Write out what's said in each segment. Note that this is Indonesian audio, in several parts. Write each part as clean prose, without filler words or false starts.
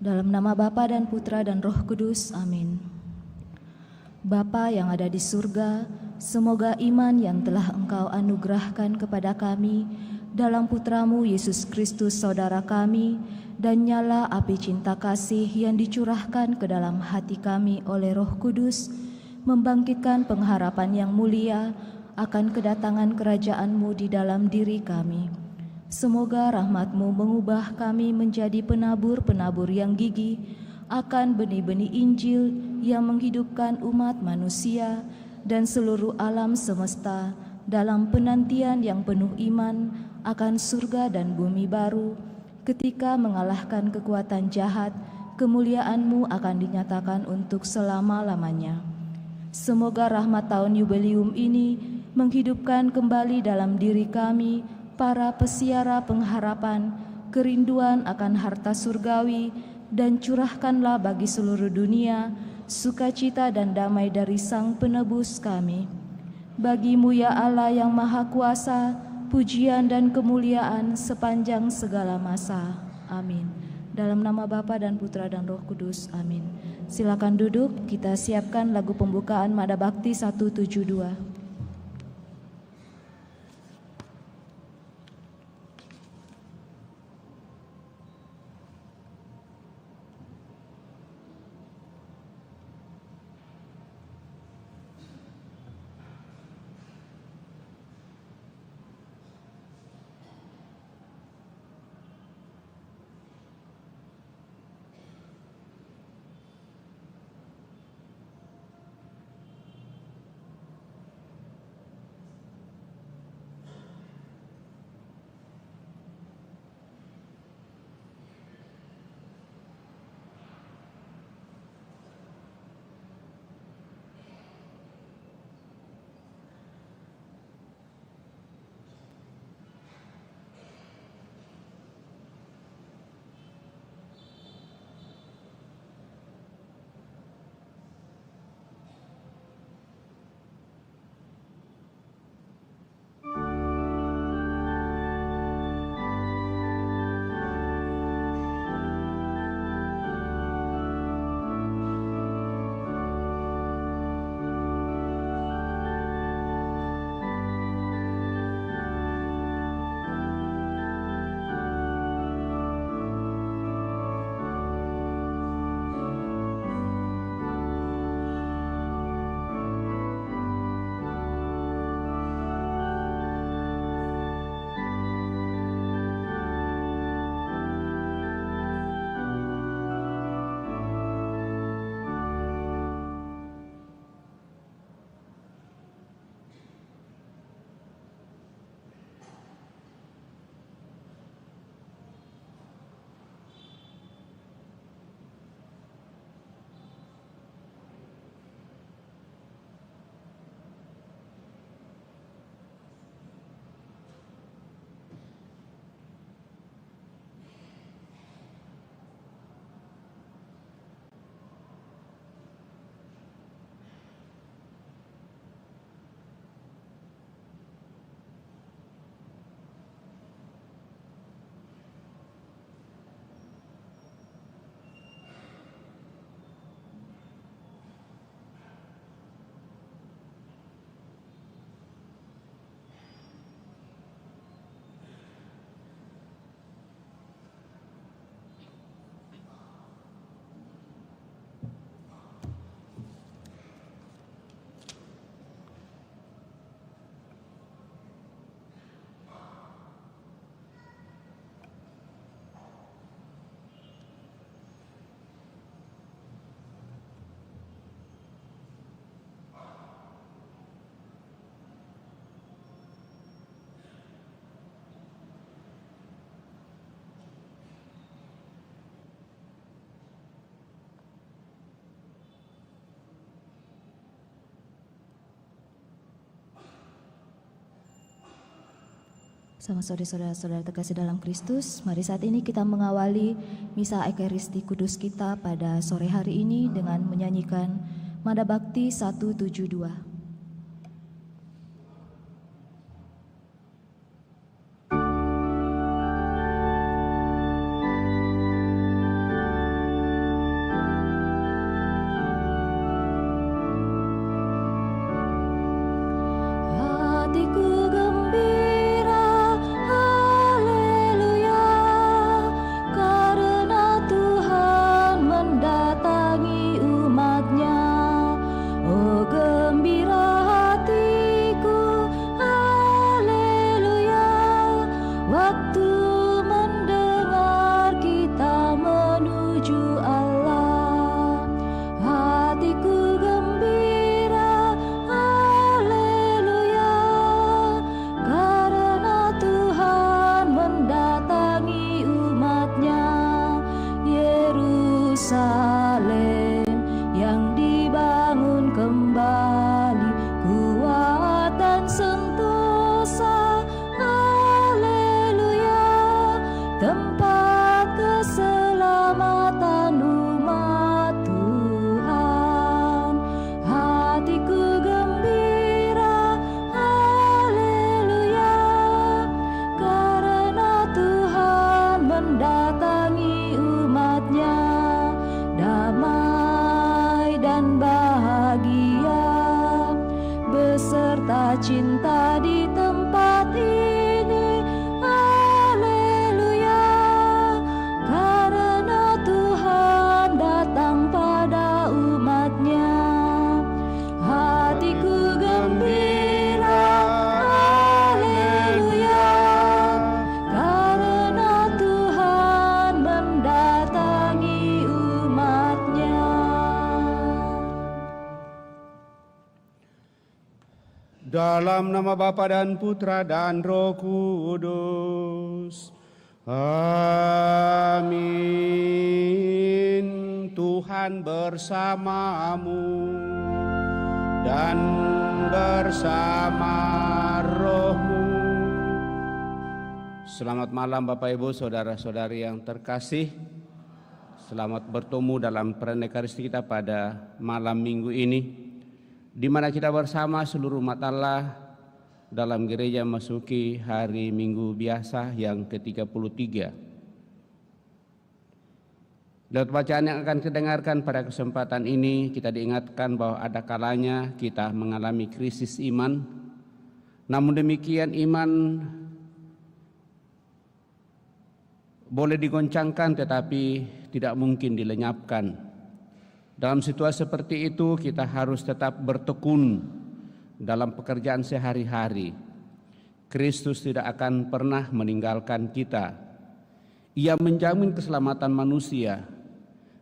Dalam nama Bapa dan Putra dan Roh Kudus, amin. Bapa yang ada di surga, semoga iman yang telah Engkau anugerahkan kepada kami dalam Putramu Yesus Kristus Saudara kami, dan nyala api cinta kasih yang dicurahkan ke dalam hati kami oleh Roh Kudus, membangkitkan pengharapan yang mulia akan kedatangan kerajaan-Mu di dalam diri kami. Semoga rahmat-Mu mengubah kami menjadi penabur-penabur yang gigih akan benih-benih Injil yang menghidupkan umat manusia dan seluruh alam semesta dalam penantian yang penuh iman akan surga dan bumi baru. Ketika mengalahkan kekuatan jahat, kemuliaan-Mu akan dinyatakan untuk selama-lamanya. Semoga rahmat tahun yubileum ini menghidupkan kembali dalam diri kami para pesiara pengharapan, kerinduan akan harta surgawi, dan curahkanlah bagi seluruh dunia sukacita dan damai dari Sang Penebus kami. Bagi-Mu ya Allah yang Maha Kuasa, pujian dan kemuliaan sepanjang segala masa. Amin. Dalam nama Bapa dan Putra dan Roh Kudus. Amin. Silakan duduk, kita siapkan lagu pembukaan Mada Bakti 172. Sama saudara-saudara terkasih dalam Kristus, mari saat ini kita mengawali Misa Ekaristi Kudus kita pada sore hari ini dengan menyanyikan Mada Bakti 172. Yerusalem yang dibangun kembali, kuat dan sentosa, haleluya, tempat keselamatan umat Tuhan. Hatiku gembira, haleluya, karena Tuhan mendatangi umatnya, damai dan bahagia, beserta cinta di tempat ini, haleluya, karena Tuhan datang pada umatnya. Hatiku gembira, haleluya, karena Tuhan mendatangi umatnya. Dalam nama Bapa dan Putra dan Roh Kudus. Amin. Tuhan bersamamu dan bersama rohmu. Selamat malam Bapak Ibu, saudara-saudari yang terkasih. Selamat bertemu dalam perayaan Ekaristi kita pada malam minggu ini, di mana kita bersama seluruh umat Allah dalam gereja masuki hari Minggu biasa yang ke-33. Lewat bacaan yang akan kita dengarkan pada kesempatan ini, kita diingatkan bahwa ada kalanya kita mengalami krisis iman. Namun demikian iman boleh digoncangkan tetapi tidak mungkin dilenyapkan. Dalam situasi seperti itu kita harus tetap bertekun dalam pekerjaan sehari-hari. Kristus tidak akan pernah meninggalkan kita. Ia menjamin keselamatan manusia.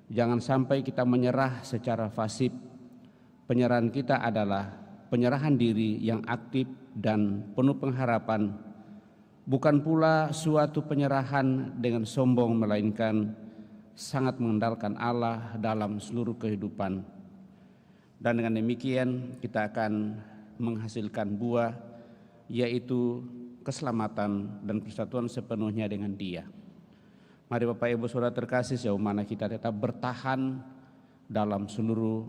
Jangan sampai kita menyerah secara fasib. Penyerahan kita adalah penyerahan diri yang aktif dan penuh pengharapan, bukan pula suatu penyerahan dengan sombong, melainkan sangat mengandalkan Allah dalam seluruh kehidupan. Dan dengan demikian kita akan menghasilkan buah, yaitu keselamatan dan persatuan sepenuhnya dengan Dia. Mari Bapak Ibu Saudara terkasih, sejauh mana kita tetap bertahan dalam seluruh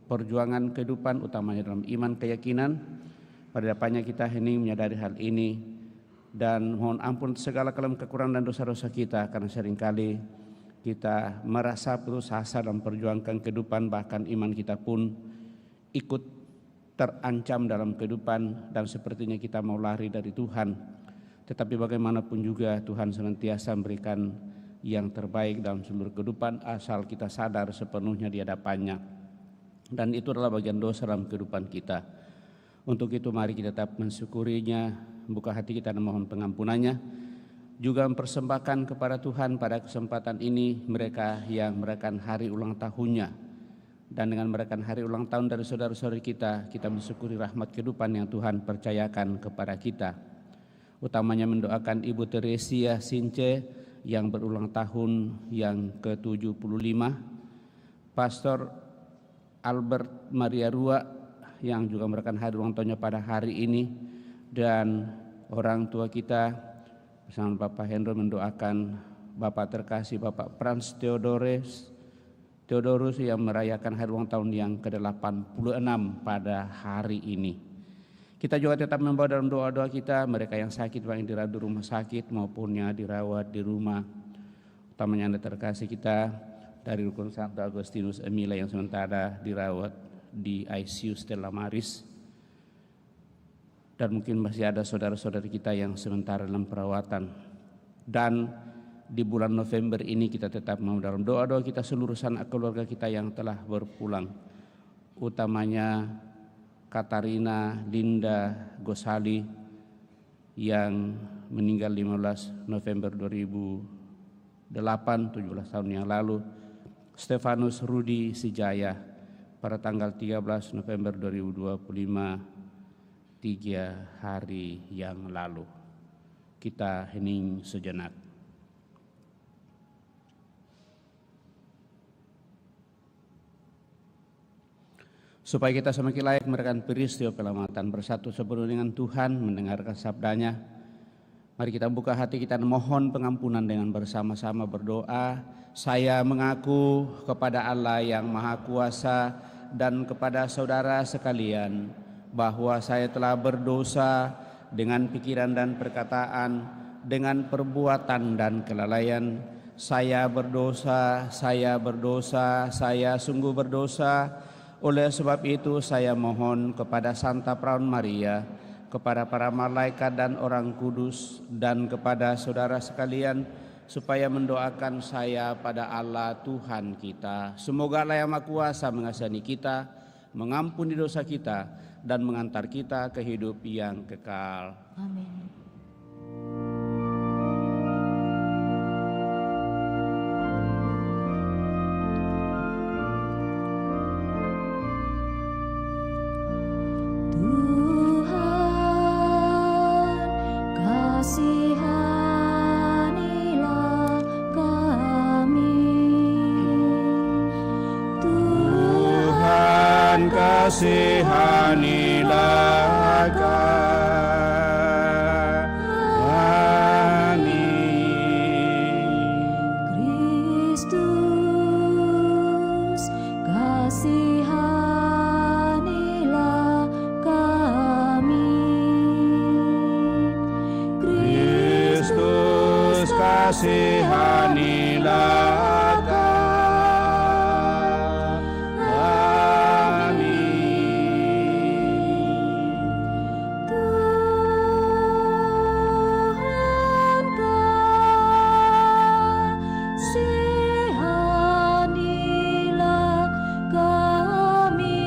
perjuangan kehidupan, utamanya dalam iman keyakinan. Pada depannya kita ini menyadari hal ini dan mohon ampun segala kelemahan, kekurangan dan dosa-dosa kita, karena seringkali kita merasa putus asa dalam perjuangan kehidupan, bahkan iman kita pun ikut terancam dalam kehidupan dan sepertinya kita mau lari dari Tuhan. Tetapi bagaimanapun juga Tuhan senantiasa memberikan yang terbaik dalam seluruh kehidupan asal kita sadar sepenuhnya di hadapannya. Dan itu adalah bagian dosa dalam kehidupan kita. Untuk itu mari kita tetap mensyukurinya, buka hati kita dan mohon pengampunannya. Juga mempersembahkan kepada Tuhan pada kesempatan ini mereka yang merayakan hari ulang tahunnya. Dan dengan merayakan hari ulang tahun dari saudara-saudari kita, kita mensyukuri rahmat kehidupan yang Tuhan percayakan kepada kita. Utamanya mendoakan Ibu Teresia Since yang berulang tahun yang ke-75, Pastor Albert Maria Rua yang juga merayakan hari ulang tahunnya pada hari ini, dan orang tua kita bersama Bapak Hendro mendoakan Bapak terkasih Bapak Frans Theodorus yang merayakan hari ulang tahun yang ke-86 pada hari ini. Kita juga tetap membawa dalam doa-doa kita mereka yang sakit, baik yang dirawat di rumah sakit maupun yang dirawat di rumah. Utamanya Anda terkasih kita dari Rukun Santo Agustinus Emilia yang sementara dirawat di ICU Stella Maris. Dan mungkin masih ada saudara-saudari kita yang sementara dalam perawatan. Dan di bulan November ini kita tetap mau dalam doa-doa kita seluruh sanak keluarga kita yang telah berpulang. Utamanya Katarina Linda Gosali yang meninggal 15 November 2008, 17 tahun yang lalu. Stefanus Rudi Sijaya pada tanggal 13 November 2025, 3 hari yang lalu. Kita hening sejenak. supaya kita semakin layak merekam peristiwa penyelamatan, bersatu sepenuh dengan Tuhan, mendengarkan sabdanya. Mari kita buka hati kita dan mohon pengampunan dengan bersama-sama berdoa. Saya mengaku kepada Allah yang Maha Kuasa dan kepada saudara sekalian bahwa saya telah berdosa dengan pikiran dan perkataan, dengan perbuatan dan kelalaian. Saya berdosa, saya sungguh berdosa. Oleh sebab itu saya mohon kepada Santa Perawan Maria, kepada para malaikat dan orang kudus, dan kepada saudara sekalian, supaya mendoakan saya pada Allah Tuhan kita. Semoga Allah yang Maha Kuasa mengasihani kita, mengampuni dosa kita, dan mengantar kita ke hidup yang kekal. Amin. Kasihanilah kami, Tuhan kasihanilah kami. Kristus kasihanilah kami, Kristus kasihanilah kami. Tuhan kasihanilah kami,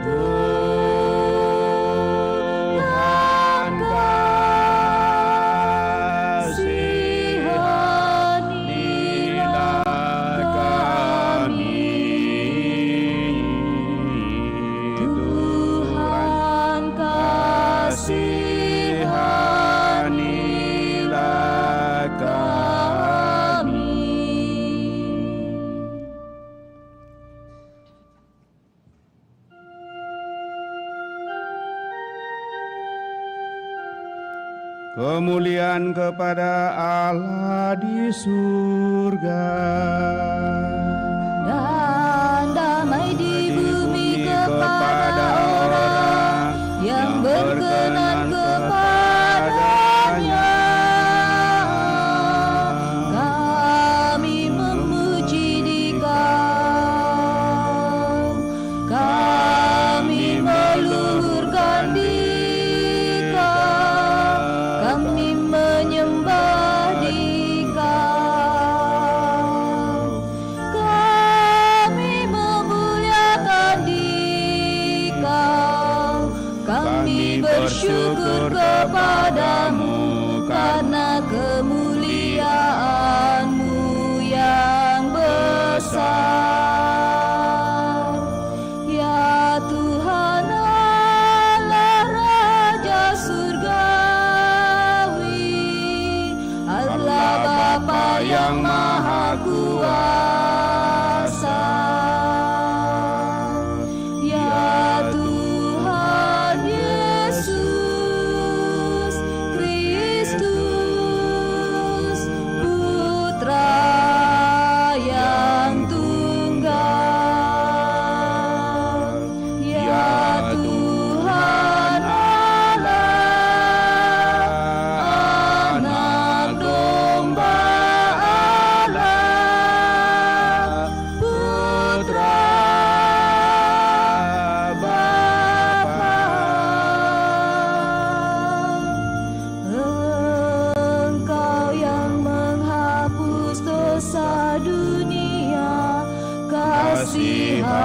Tuhan kasihanilah kami. Tuhan kasihanilah kami. Kemuliaan kepada Allah di surga dan damai di bumi kepada orang yang berkenan kepadanya. Kami memuji Dikau, kami meluhurkan Dikau, kami menyembah Dikau, kami memuliakan Dikau, kami bersyukur kepadamu karena kemuliaan-Mu yang besar. Ya Tuhan Allah Raja Surgawi, Allah Bapa yang Maha Kuasa. Ya Tuhan Yesus Kristus, Putra yang tunggal. Ya Tuhan Allah, Anak Domba Allah, Putra Bapa. Engkau yang menghapus dosa dunia, kasihanilah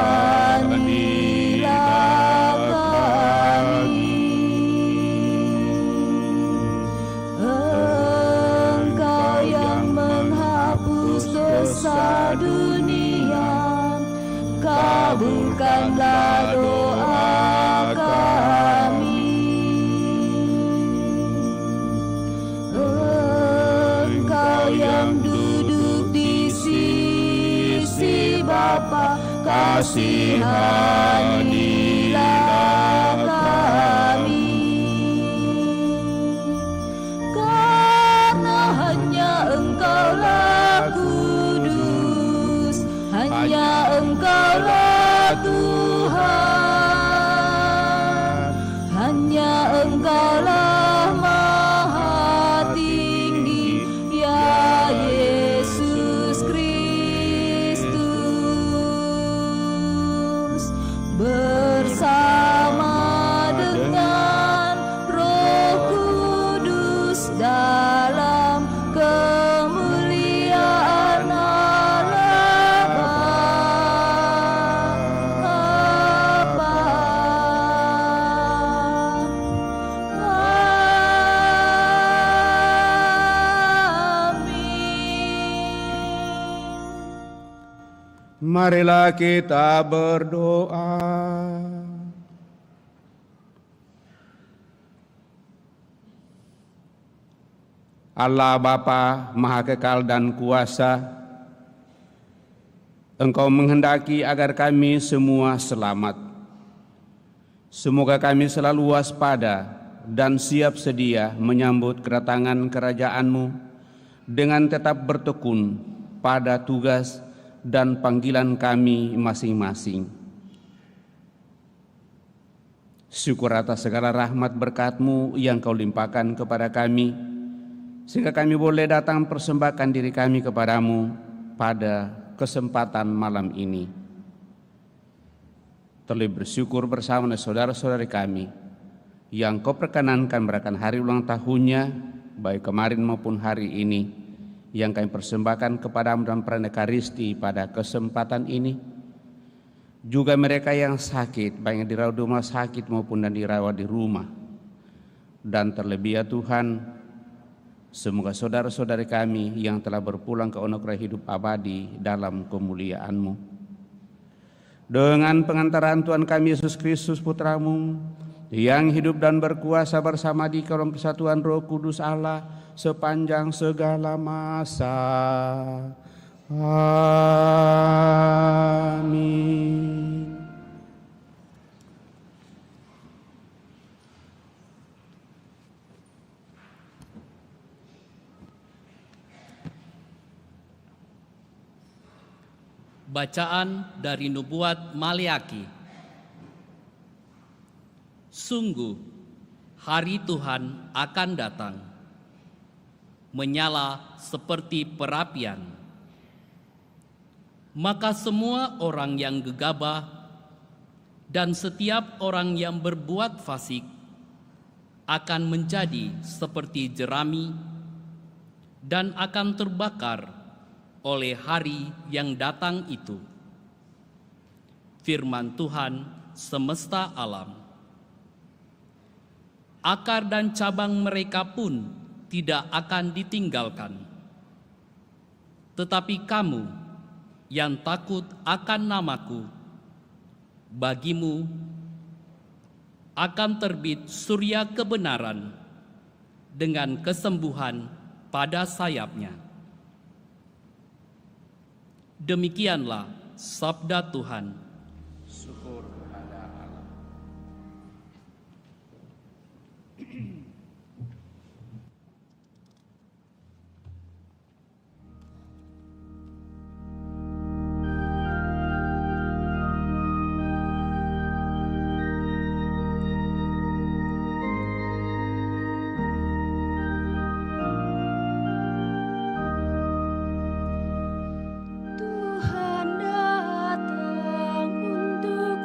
kami. Engkau yang menghapus dosa dunia, kabulkanlah doa kami. Engkau yang duduk di sisi Bapa, Bapa, kasihanilah kami. Karena hanya Engkaulah kudus, hanya Engkaulah Tuhan, hanya Engkaulah Maha Tinggi, ya Yesus Kristus, bersama dengan Roh Kudus dalam kemuliaan Allah Bapa. Amin. Marilah kita berdoa. Allah Bapa Maha Kekal dan Kuasa, Engkau menghendaki agar kami semua selamat. Semoga kami selalu waspada dan siap sedia menyambut kedatangan kerajaan-Mu dengan tetap bertekun pada tugas dan panggilan kami masing-masing. Syukur atas segala rahmat berkat-Mu yang Kau limpahkan kepada kami, sehingga kami boleh datang persembahkan diri kami kepadamu pada kesempatan malam ini. Terlebih bersyukur bersama dengan saudara-saudari kami yang Kau perkenankan merayakan hari ulang tahunnya, baik kemarin maupun hari ini, yang kami persembahkan kepadamu dalam perayaan Ekaristi pada kesempatan ini. Juga mereka yang sakit, baik yang dirawat di rumah sakit maupun yang dirawat di rumah. Dan terlebih ya Tuhan, semoga saudara-saudari kami yang telah berpulang ke anugerah hidup abadi dalam kemuliaan-Mu. Dengan pengantaran Tuhan kami Yesus Kristus Putra-Mu, yang hidup dan berkuasa bersama di dalam persatuan Roh Kudus Allah sepanjang segala masa. Amin. Bacaan dari Nubuat Maleaki. Sungguh, hari Tuhan akan datang, menyala seperti perapian. Maka semua orang yang gegabah dan setiap orang yang berbuat fasik akan menjadi seperti jerami dan akan terbakar oleh hari yang datang itu. Firman Tuhan semesta alam. Akar dan cabang mereka pun tidak akan ditinggalkan. Tetapi kamu yang takut akan namaku, bagimu akan terbit surya kebenaran dengan kesembuhan pada sayapnya. Demikianlah sabda Tuhan. Syukur kepada Allah. Tuhan datang untuk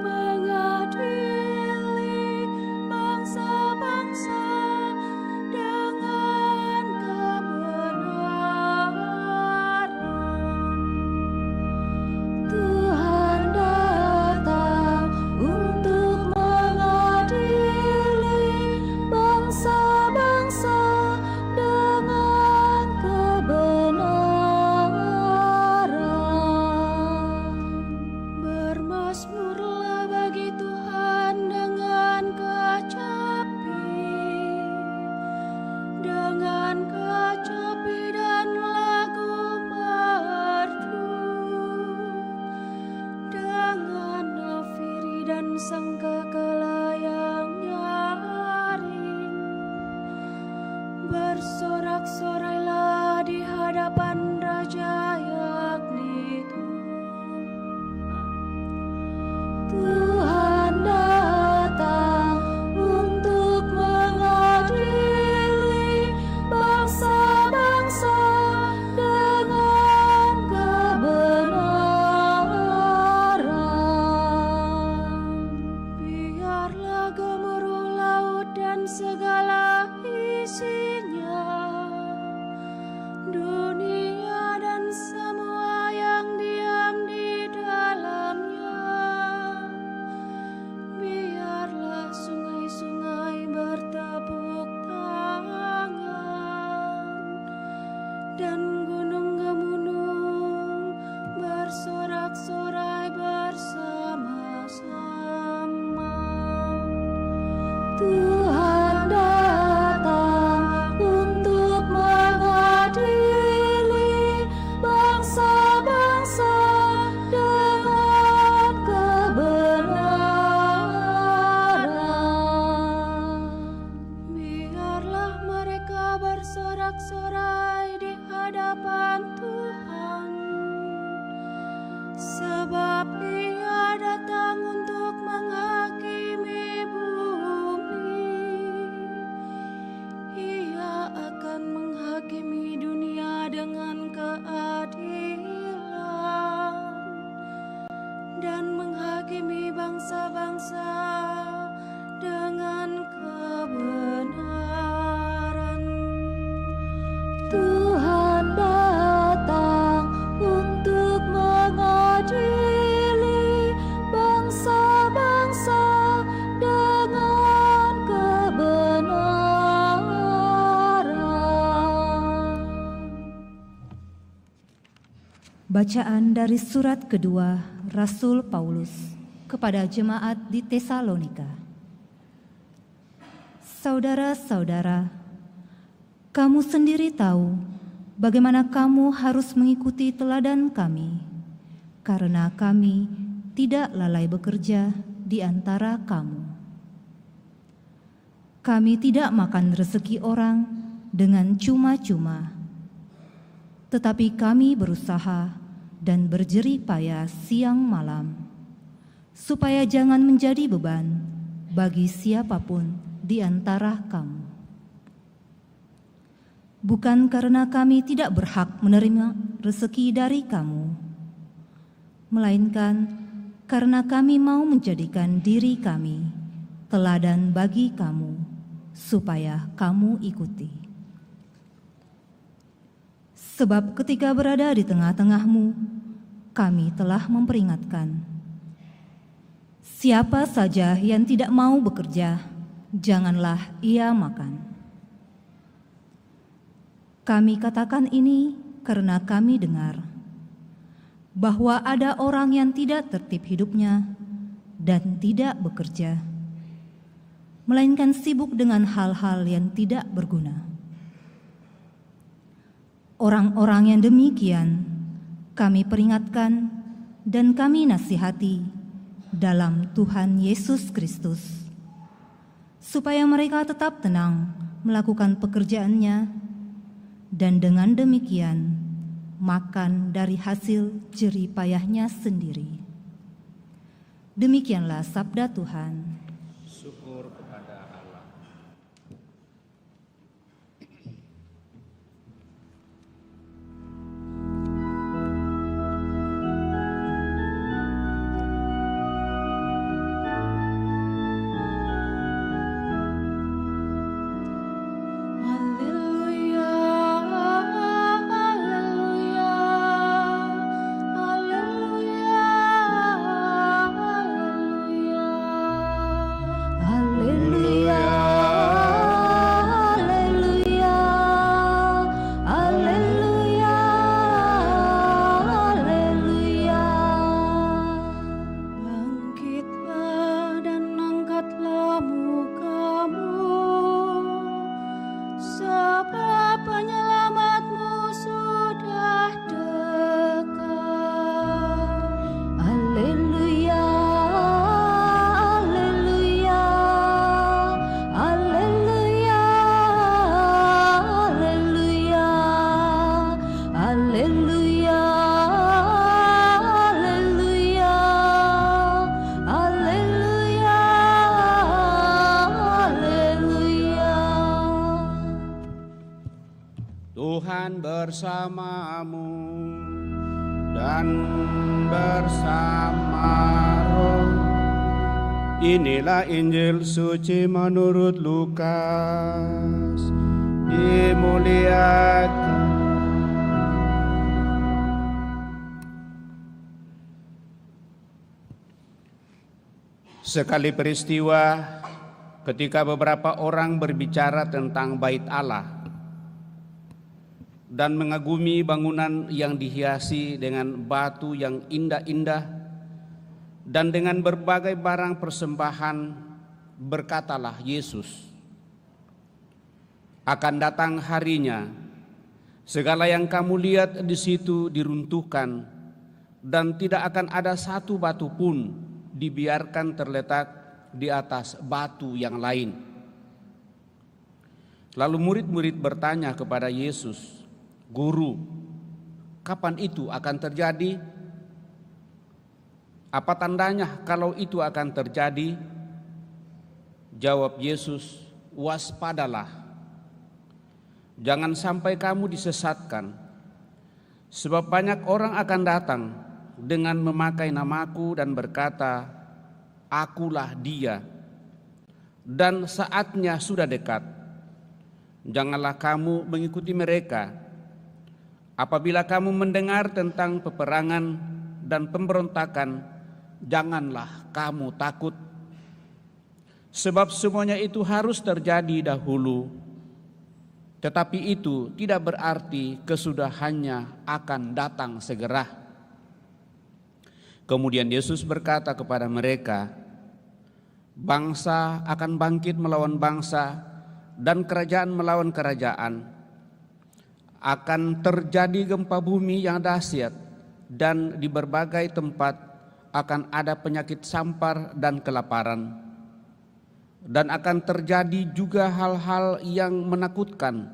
Bacaan dari surat kedua Rasul Paulus kepada jemaat di Tesalonika. Saudara-saudara, kamu sendiri tahu bagaimana kamu harus mengikuti teladan kami, karena kami tidak lalai bekerja di antara kamu. Kami tidak makan rezeki orang dengan cuma-cuma, tetapi kami berusaha dan berjerih payah siang malam, supaya jangan menjadi beban bagi siapapun di antara kamu. Bukan karena kami tidak berhak menerima rezeki dari kamu, melainkan karena kami mau menjadikan diri kami teladan bagi kamu, supaya kamu ikuti. Sebab ketika berada di tengah-tengahmu, kami telah memperingatkan, siapa saja yang tidak mau bekerja, janganlah ia makan. Kami katakan ini karena kami dengar bahwa ada orang yang tidak tertib hidupnya dan tidak bekerja, melainkan sibuk dengan hal-hal yang tidak berguna. Orang-orang yang demikian kami peringatkan dan kami nasihati dalam Tuhan Yesus Kristus, supaya mereka tetap tenang melakukan pekerjaannya, dan dengan demikian makan dari hasil jerih payahnya sendiri. Demikianlah sabda Tuhan. Syukur kepada Allah. Tuhan bersamamu dan bersama roh. Inilah Injil suci menurut Lukas. Dimuliakan. Sekali peristiwa ketika beberapa orang berbicara tentang Bait Allah dan mengagumi bangunan yang dihiasi dengan batu yang indah-indah dan dengan berbagai barang persembahan, berkatalah Yesus, akan datang harinya, segala yang kamu lihat di situ diruntuhkan, dan tidak akan ada satu batu pun dibiarkan terletak di atas batu yang lain. Lalu murid-murid bertanya kepada Yesus, Guru, kapan itu akan terjadi? Apa tandanya kalau itu akan terjadi? Jawab Yesus, waspadalah. Jangan sampai kamu disesatkan, sebab banyak orang akan datang dengan memakai namaku dan berkata, akulah dia, dan saatnya sudah dekat. Janganlah kamu mengikuti mereka. Apabila kamu mendengar tentang peperangan dan pemberontakan, janganlah kamu takut. Sebab semuanya itu harus terjadi dahulu, tetapi itu tidak berarti kesudahannya akan datang segera. Kemudian Yesus berkata kepada mereka, bangsa akan bangkit melawan bangsa dan kerajaan melawan kerajaan. Akan terjadi gempa bumi yang dahsyat dan di berbagai tempat akan ada penyakit sampar dan kelaparan. Dan akan terjadi juga hal-hal yang menakutkan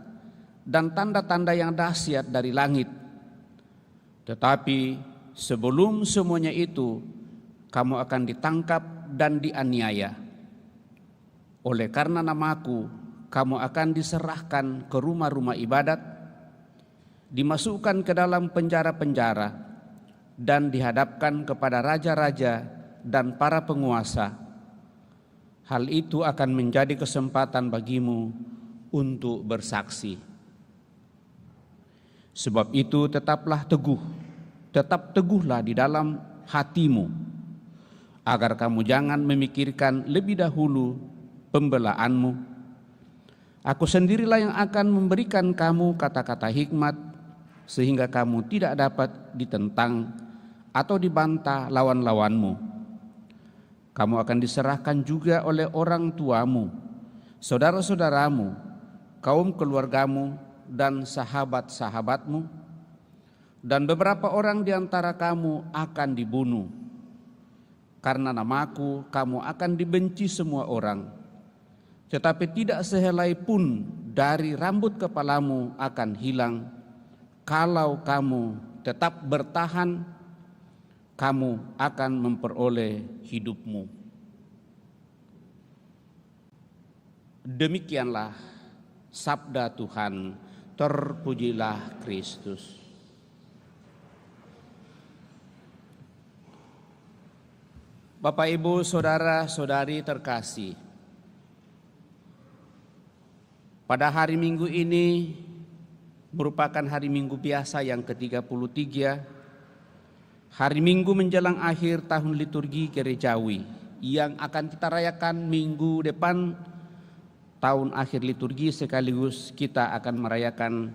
dan tanda-tanda yang dahsyat dari langit. Tetapi sebelum semuanya itu, kamu akan ditangkap dan dianiaya. Oleh karena namaku, kamu akan diserahkan ke rumah-rumah ibadat, dimasukkan ke dalam penjara-penjara, dan dihadapkan kepada raja-raja dan para penguasa. Hal itu akan menjadi kesempatan bagimu untuk bersaksi. Sebab itu tetaplah teguh, tetap teguhlah di dalam hatimu, agar kamu jangan memikirkan lebih dahulu pembelaanmu. Aku sendirilah yang akan memberikan kamu kata-kata hikmat, sehingga kamu tidak dapat ditentang atau dibantah lawan-lawanmu. Kamu akan diserahkan juga oleh orang tuamu, saudara-saudaramu, kaum keluargamu, dan sahabat-sahabatmu, dan beberapa orang di antara kamu akan dibunuh. Karena namaku, kamu akan dibenci semua orang, tetapi tidak sehelai pun dari rambut kepalamu akan hilang. Kalau kamu tetap bertahan, kamu akan memperoleh hidupmu. Demikianlah sabda Tuhan. Terpujilah Kristus. Bapak, Ibu, saudara-saudari terkasih, pada hari Minggu ini merupakan hari Minggu biasa yang ke-33, hari Minggu menjelang akhir tahun liturgi gerejawi yang akan kita rayakan minggu depan, tahun akhir liturgi, sekaligus kita akan merayakan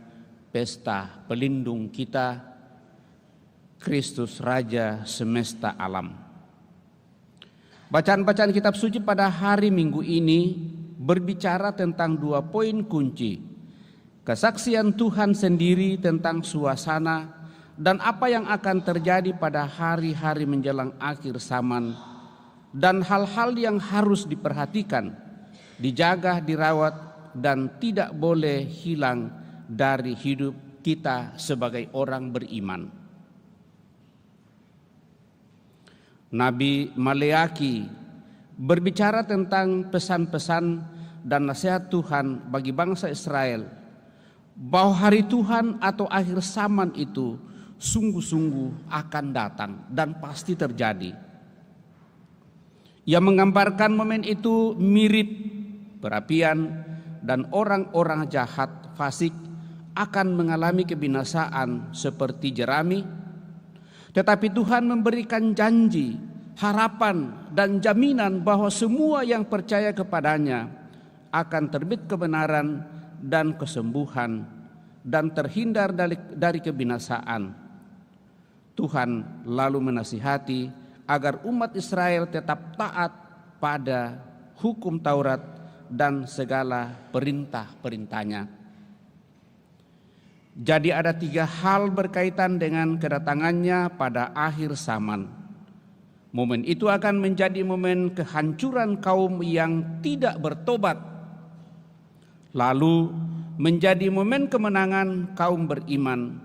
pesta pelindung kita, Kristus Raja semesta alam. Bacaan-bacaan kitab suci pada hari Minggu ini berbicara tentang 2 poin kunci: kesaksian Tuhan sendiri tentang suasana dan apa yang akan terjadi pada hari-hari menjelang akhir zaman, dan hal-hal yang harus diperhatikan, dijaga, dirawat, dan tidak boleh hilang dari hidup kita sebagai orang beriman. Nabi Maleaki berbicara tentang pesan-pesan dan nasihat Tuhan bagi bangsa Israel, bahwa hari Tuhan atau akhir zaman itu sungguh-sungguh akan datang dan pasti terjadi. Ia menggambarkan momen itu mirip berapian, dan orang-orang jahat fasik akan mengalami kebinasaan seperti jerami. Tetapi Tuhan memberikan janji, harapan, dan jaminan bahwa semua yang percaya kepadanya akan terbit kebenaran dan kesembuhan dan terhindar dari kebinasaan. Tuhan lalu menasihati agar umat Israel tetap taat pada hukum Taurat dan segala perintah-perintahnya. Jadi ada 3 hal berkaitan dengan kedatangannya pada akhir zaman. Momen itu akan menjadi momen kehancuran kaum yang tidak bertobat, lalu menjadi momen kemenangan kaum beriman,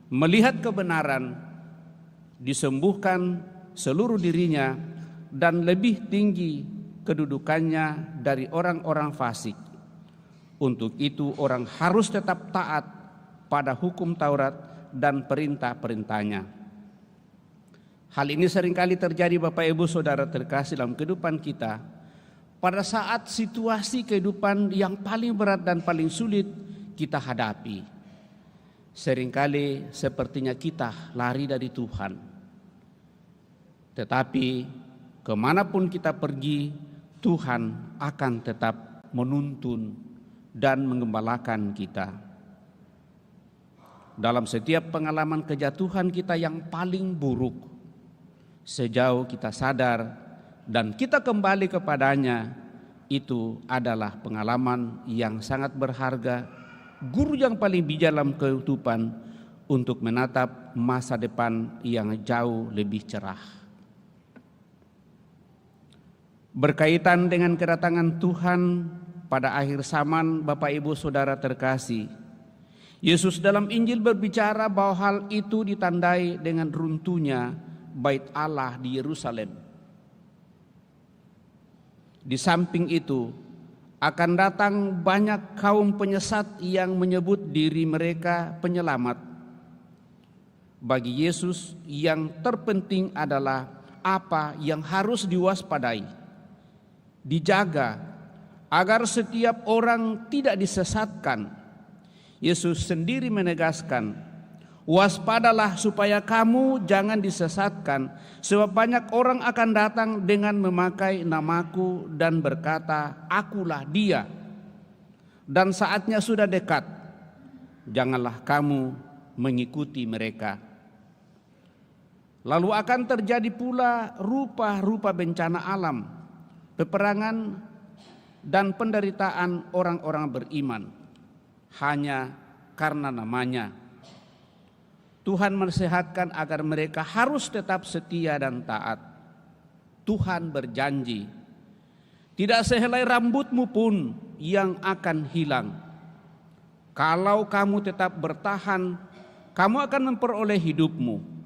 melihat kebenaran, disembuhkan seluruh dirinya, dan lebih tinggi kedudukannya dari orang-orang fasik. Untuk itu orang harus tetap taat pada hukum Taurat dan perintah-perintahnya. Hal ini seringkali terjadi, Bapak Ibu Saudara terkasih, dalam kehidupan kita pada saat situasi kehidupan yang paling berat dan paling sulit kita hadapi. Seringkali sepertinya kita lari dari Tuhan. Tetapi kemanapun kita pergi, Tuhan akan tetap menuntun dan menggembalakan kita. Dalam setiap pengalaman kejatuhan kita yang paling buruk, Sejauh kita sadar dan kita kembali kepadanya, itu adalah pengalaman yang sangat berharga, guru yang paling bijak dalam kehidupan untuk menatap masa depan yang jauh lebih cerah. Berkaitan dengan kedatangan Tuhan pada akhir zaman, Bapak Ibu Saudara terkasih, Yesus dalam Injil berbicara bahwa hal itu ditandai dengan runtuhnya Bait Allah di Yerusalem. Di samping itu akan datang banyak kaum penyesat yang menyebut diri mereka penyelamat. Bagi Yesus yang terpenting adalah apa yang harus diwaspadai, dijaga agar setiap orang tidak disesatkan. Yesus sendiri menegaskan, waspadalah supaya kamu jangan disesatkan, sebab banyak orang akan datang dengan memakai namaku dan berkata, akulah dia. Dan saatnya sudah dekat, janganlah kamu mengikuti mereka. Lalu akan terjadi pula rupa-rupa bencana alam, peperangan dan penderitaan orang-orang beriman, hanya karena namanya. Tuhan menasihatkan agar mereka harus tetap setia dan taat. Tuhan berjanji, tidak sehelai rambutmu pun yang akan hilang. Kalau kamu tetap bertahan, kamu akan memperoleh hidupmu.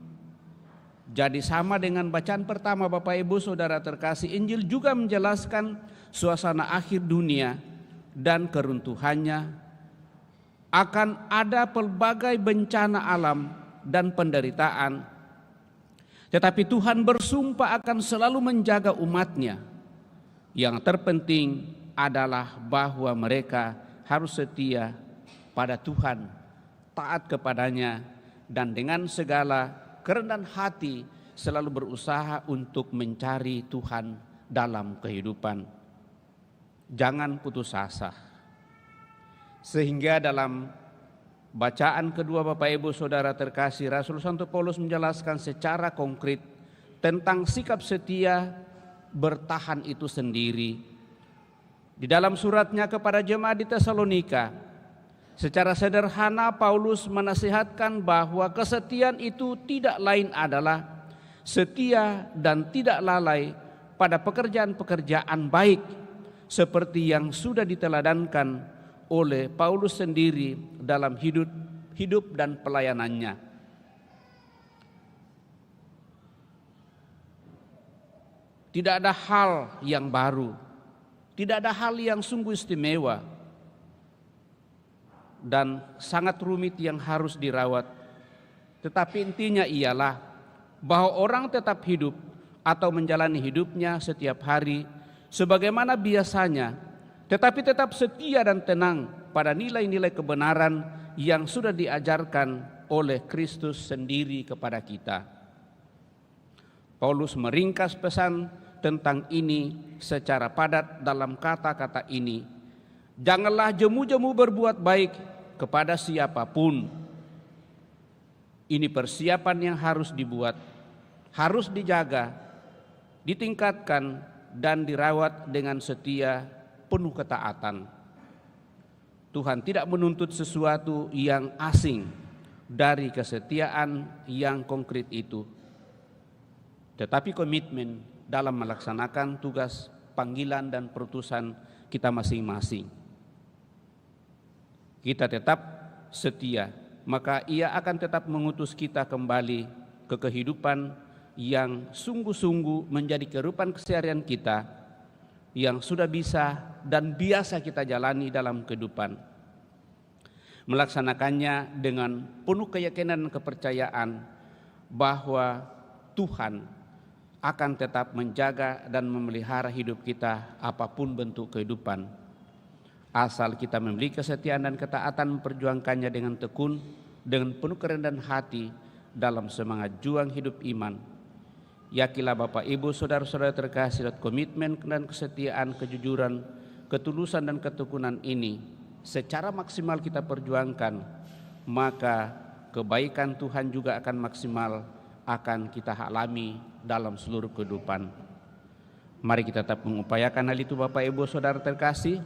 Jadi sama dengan bacaan pertama Bapak Ibu Saudara terkasih, Injil juga menjelaskan suasana akhir dunia dan keruntuhannya. Akan ada pelbagai bencana alam dan penderitaan, tetapi Tuhan bersumpah akan selalu menjaga umatnya. Yang terpenting adalah bahwa mereka harus setia pada Tuhan, taat kepadanya, dan dengan segala kerendahan hati selalu berusaha untuk mencari Tuhan dalam kehidupan. Jangan putus asa. Sehingga dalam bacaan kedua Bapak Ibu Saudara terkasih, Rasul Santo Paulus menjelaskan secara konkret tentang sikap setia bertahan itu sendiri. Di dalam suratnya kepada jemaat di Tesalonika, secara sederhana Paulus menasihatkan bahwa kesetiaan itu tidak lain adalah setia dan tidak lalai pada pekerjaan-pekerjaan baik seperti yang sudah diteladankan oleh Paulus sendiri dalam hidup dan pelayanannya. Tidak ada hal yang baru, tidak ada hal yang sungguh istimewa dan sangat rumit yang harus dirawat. Tetapi intinya ialah bahwa orang tetap hidup atau menjalani hidupnya setiap hari sebagaimana biasanya, tetapi tetap setia dan tenang pada nilai-nilai kebenaran yang sudah diajarkan oleh Kristus sendiri kepada kita. Paulus meringkas pesan tentang ini secara padat dalam kata-kata ini. Janganlah jemu-jemu berbuat baik kepada siapapun. Ini persiapan yang harus dibuat, harus dijaga, ditingkatkan dan dirawat dengan setia penuh ketaatan. Tuhan tidak menuntut sesuatu yang asing dari kesetiaan yang konkret itu, tetapi komitmen dalam melaksanakan tugas panggilan dan perutusan kita masing-masing. Kita tetap setia, maka Ia akan tetap mengutus kita kembali ke kehidupan yang sungguh-sungguh menjadi kehidupan keseharian kita yang sudah bisa dan biasa kita jalani dalam kehidupan. Melaksanakannya dengan penuh keyakinan dan kepercayaan bahwa Tuhan akan tetap menjaga dan memelihara hidup kita apapun bentuk kehidupan. Asal kita memiliki kesetiaan dan ketaatan memperjuangkannya dengan tekun, dengan penuh kerendahan hati dalam semangat juang hidup iman. Yakinlah Bapak Ibu Saudara-saudara terkasih, komitmen dan kesetiaan, kejujuran, ketulusan dan ketekunan ini secara maksimal kita perjuangkan, maka kebaikan Tuhan juga akan maksimal akan kita alami dalam seluruh kehidupan. Mari kita tetap mengupayakan hal itu Bapak Ibu Saudara terkasih,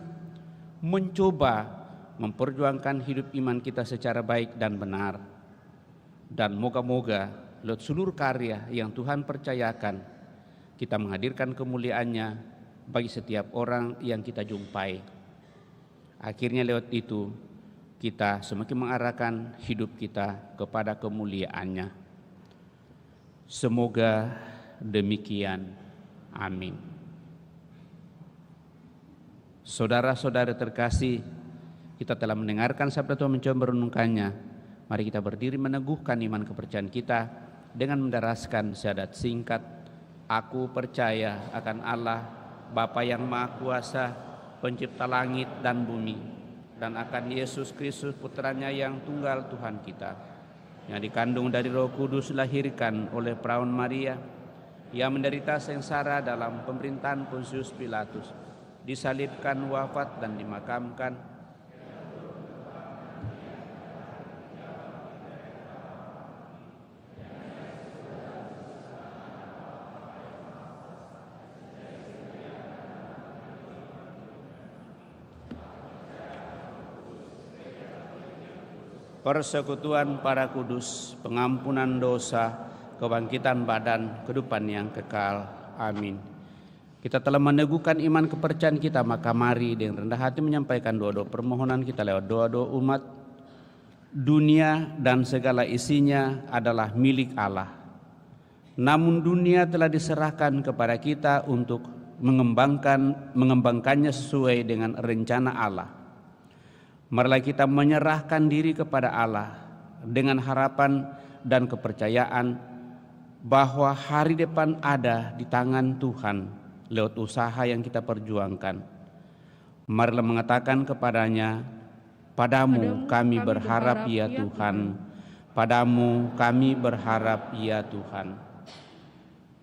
mencoba memperjuangkan hidup iman kita secara baik dan benar. Dan moga-moga lewat seluruh karya yang Tuhan percayakan, kita menghadirkan kemuliaan-Nya bagi setiap orang yang kita jumpai. Akhirnya lewat itu kita semakin mengarahkan hidup kita kepada kemuliaan-Nya. Semoga demikian. Amin. Saudara-saudara terkasih, kita telah mendengarkan sabda Tuhan, mencoba merenungkannya. Mari kita berdiri meneguhkan iman kepercayaan kita dengan mendaraskan syahadat singkat. Aku percaya akan Allah, Bapa yang Maha Kuasa, Pencipta langit dan bumi, dan akan Yesus Kristus Putranya yang tunggal Tuhan kita, yang dikandung dari Roh Kudus, dilahirkan oleh perawan Maria, yang menderita sengsara dalam pemerintahan Pontius Pilatus, disalibkan, wafat dan dimakamkan, persekutuan para kudus, pengampunan dosa, kebangkitan badan, kehidupan yang kekal. Amin. Kita telah meneguhkan iman kepercayaan kita, maka mari dengan rendah hati menyampaikan doa-doa permohonan kita lewat doa-doa umat. Dunia dan segala isinya adalah milik Allah. Namun dunia telah diserahkan kepada kita untuk mengembangkannya sesuai dengan rencana Allah. Marilah kita menyerahkan diri kepada Allah dengan harapan dan kepercayaan bahwa hari depan ada di tangan Tuhan lewat usaha yang kita perjuangkan. Marilah mengatakan kepadanya, "Padamu kami berharap ya Tuhan, padamu kami berharap ya Tuhan."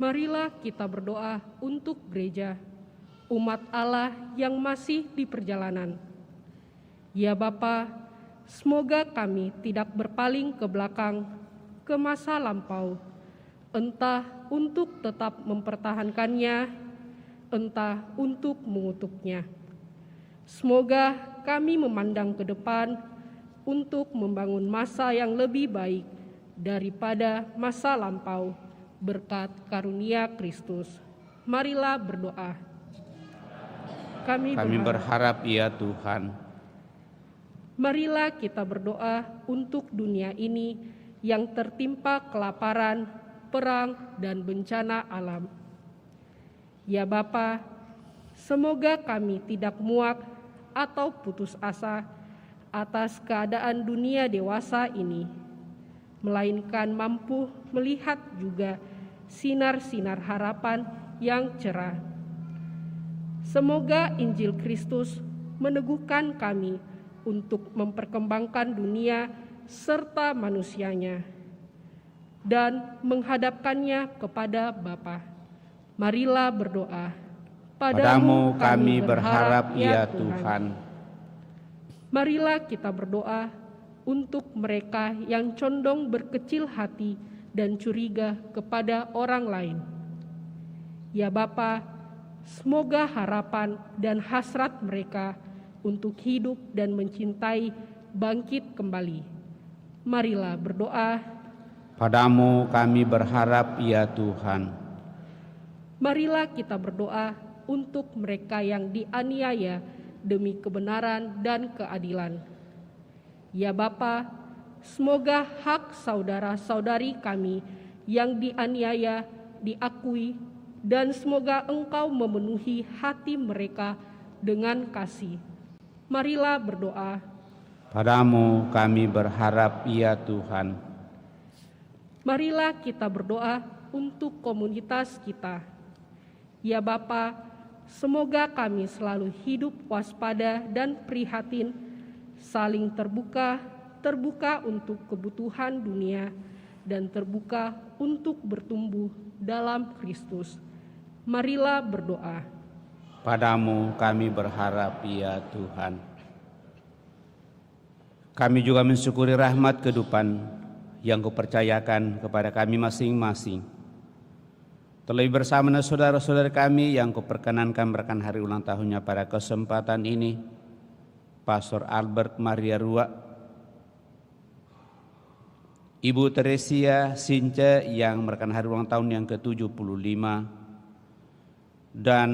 Marilah kita berdoa untuk gereja, umat Allah yang masih di perjalanan. Ya Bapa, semoga kami tidak berpaling ke belakang, ke masa lampau, entah untuk tetap mempertahankannya, entah untuk mengutuknya. Semoga kami memandang ke depan untuk membangun masa yang lebih baik daripada masa lampau, berkat karunia Kristus. Marilah berdoa. Kami berharap ya Tuhan. Marilah kita berdoa untuk dunia ini yang tertimpa kelaparan, perang, dan bencana alam. Ya Bapa, semoga kami tidak muak atau putus asa atas keadaan dunia dewasa ini, melainkan mampu melihat juga sinar-sinar harapan yang cerah. Semoga Injil Kristus meneguhkan kami untuk memperkembangkan dunia serta manusianya dan menghadapkannya kepada Bapa. Marilah berdoa. Padamu kami berharap ya Tuhan. Marilah kita berdoa untuk mereka yang condong berkecil hati dan curiga kepada orang lain. Ya Bapa, semoga harapan dan hasrat mereka untuk hidup dan mencintai bangkit kembali. Marilah berdoa. Padamu kami berharap ya Tuhan. Marilah kita berdoa untuk mereka yang dianiaya demi kebenaran dan keadilan. Ya Bapa, semoga hak saudara-saudari kami yang dianiaya diakui, dan semoga Engkau memenuhi hati mereka dengan kasih. Marilah berdoa. Padamu kami berharap ya Tuhan. Marilah kita berdoa untuk komunitas kita. Ya Bapa, semoga kami selalu hidup waspada dan prihatin, saling terbuka untuk kebutuhan dunia, dan terbuka untuk bertumbuh dalam Kristus. Marilah berdoa. Padamu kami berharap ya Tuhan. Kami juga mensyukuri rahmat kehidupan yang Kau percayakan kepada kami masing-masing. Terlebih bersama dengan saudara-saudara kami yang kuperkenankan merayakan hari ulang tahunnya pada kesempatan ini, Pastor Albert Maria Rua, Ibu Teresia Since yang merayakan hari ulang tahun yang ke-75, dan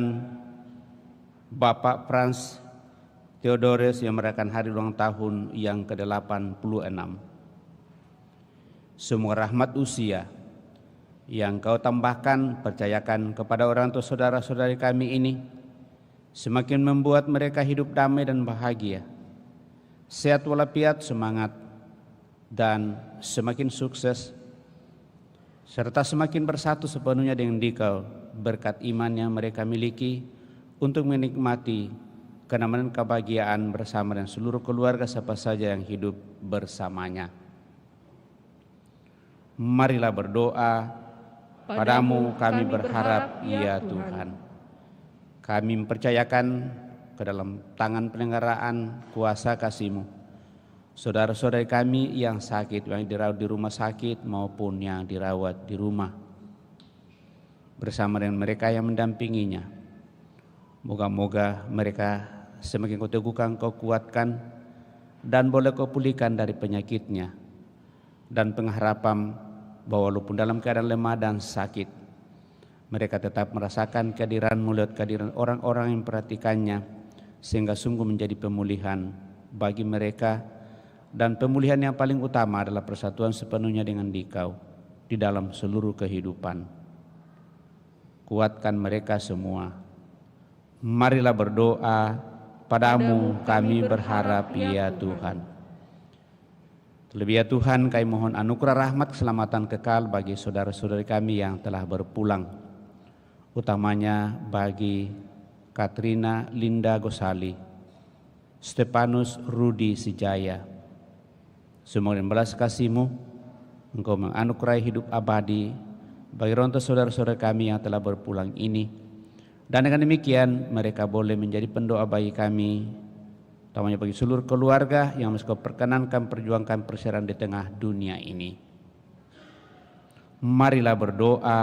Bapak Frans Theodorus yang merayakan hari ulang tahun yang ke-86. Semua rahmat usia yang Kau tambahkan, percayakan kepada orang tua saudara-saudari kami ini, semakin membuat mereka hidup damai dan bahagia, sehat walafiat, semangat, dan semakin sukses, serta semakin bersatu sepenuhnya dengan Dikau berkat iman yang mereka miliki untuk menikmati kenyamanan kebahagiaan bersama dengan seluruh keluarga siapa saja yang hidup bersamanya. Marilah berdoa, Padamu kami berharap, ya Tuhan. Kami mempercayakan ke dalam tangan penyelenggaraan kuasa kasih-Mu saudara-saudari kami yang sakit, yang dirawat di rumah sakit maupun yang dirawat di rumah, bersama dengan mereka yang mendampinginya. Moga-moga mereka semakin Kau teguhkan, Kau kuatkan, dan boleh Kau pulihkan dari penyakitnya, dan pengharapan bahwa walaupun dalam keadaan lemah dan sakit, mereka tetap merasakan kehadiran-Mu lewat kehadiran orang-orang yang memperhatikannya, sehingga sungguh menjadi pemulihan bagi mereka, dan pemulihan yang paling utama adalah persatuan sepenuhnya dengan Dikau di dalam seluruh kehidupan. Kuatkan mereka semua. Marilah berdoa, Padamu kami berharap, ya Tuhan. Terlebih ya Tuhan, kami mohon anugerah rahmat keselamatan kekal bagi saudara-saudari kami yang telah berpulang, utamanya bagi Katrina Linda Gosali, Stepanus Rudi Sijaya. Semoga dengan belas kasih-Mu Engkau menganugerahi hidup abadi bagi rontok saudara-saudara kami yang telah berpulang ini, dan dengan demikian mereka boleh menjadi pendoa bagi kami, utamanya bagi seluruh keluarga yang masih Kau perkenankan perjuangkan perseran di tengah dunia ini. Marilah berdoa,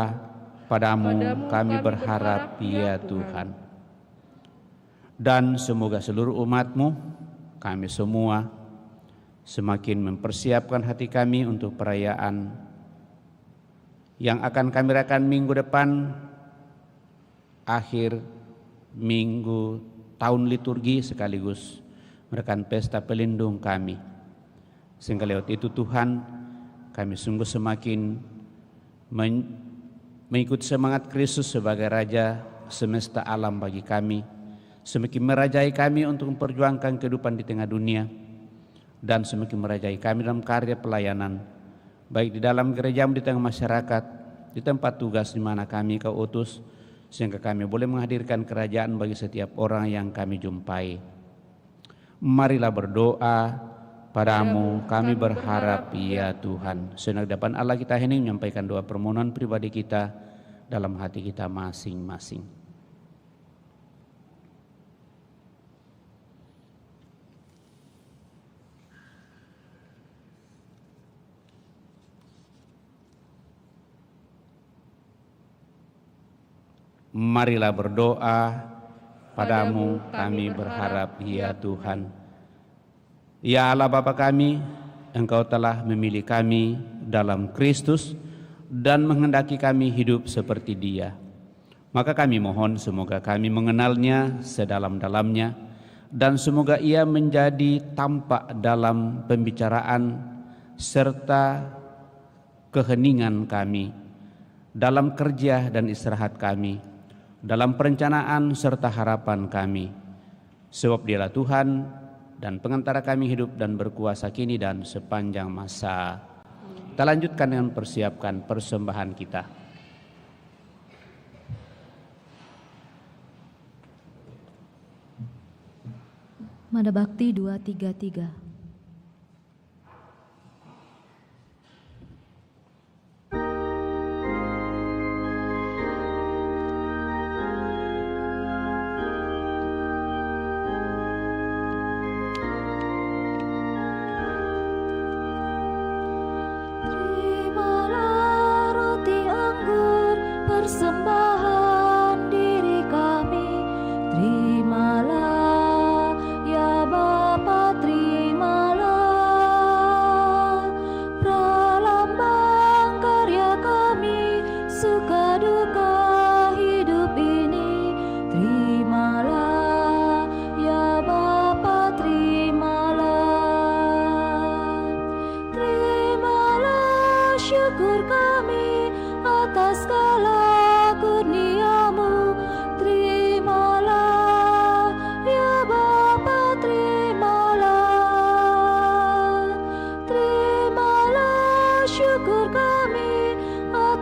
Padamu kami berharap, ya Tuhan. Dan semoga seluruh umat-Mu, kami semua, semakin mempersiapkan hati kami untuk perayaan yang akan kami rayakan minggu depan, akhir minggu tahun liturgi sekaligus merayakan pesta pelindung kami. Sehingga lewat itu Tuhan, kami sungguh semakin mengikuti semangat Kristus sebagai Raja semesta alam bagi kami, semakin merajai kami untuk memperjuangkan kehidupan di tengah dunia, dan semakin merajai kami dalam karya pelayanan, baik di dalam gereja-Mu, di tengah masyarakat, di tempat tugas di mana kami Kau utus, sehingga kami boleh menghadirkan kerajaan bagi setiap orang yang kami jumpai. Marilah berdoa, Padamu kami berharap, ya Tuhan. Senang depan Allah kita hening menyampaikan doa permohonan pribadi kita dalam hati kita masing-masing. Marilah berdoa, Padamu kami berharap, ya Tuhan. Ya Allah Bapa kami, Engkau telah memilih kami dalam Kristus dan menghendaki kami hidup seperti Dia. Maka kami mohon semoga kami mengenalnya sedalam-dalamnya, dan semoga Ia menjadi tampak dalam pembicaraan serta keheningan kami, dalam kerja dan istirahat kami, dalam perencanaan serta harapan kami. Sebab Dialah Tuhan dan pengantara kami hidup dan berkuasa kini dan sepanjang masa. Kita lanjutkan dengan persiapkan persembahan kita. Mada Bakti 233. Terimalah roti anggur persembahan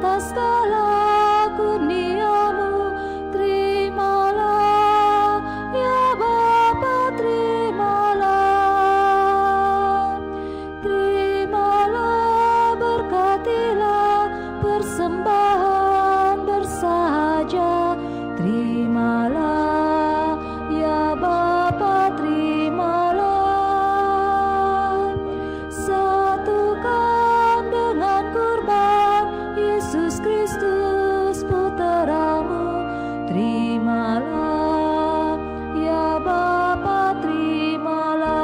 atas segala kurnia-Mu. Terimalah ya Bapa, terimalah. Terimalah, berkatilah persembahan bersahaja. Terimalah ya Bapa, terimalah. Satukan dengan kurban Yesus Kristus Putra-Mu. Terimalah ya Bapa, terimalah.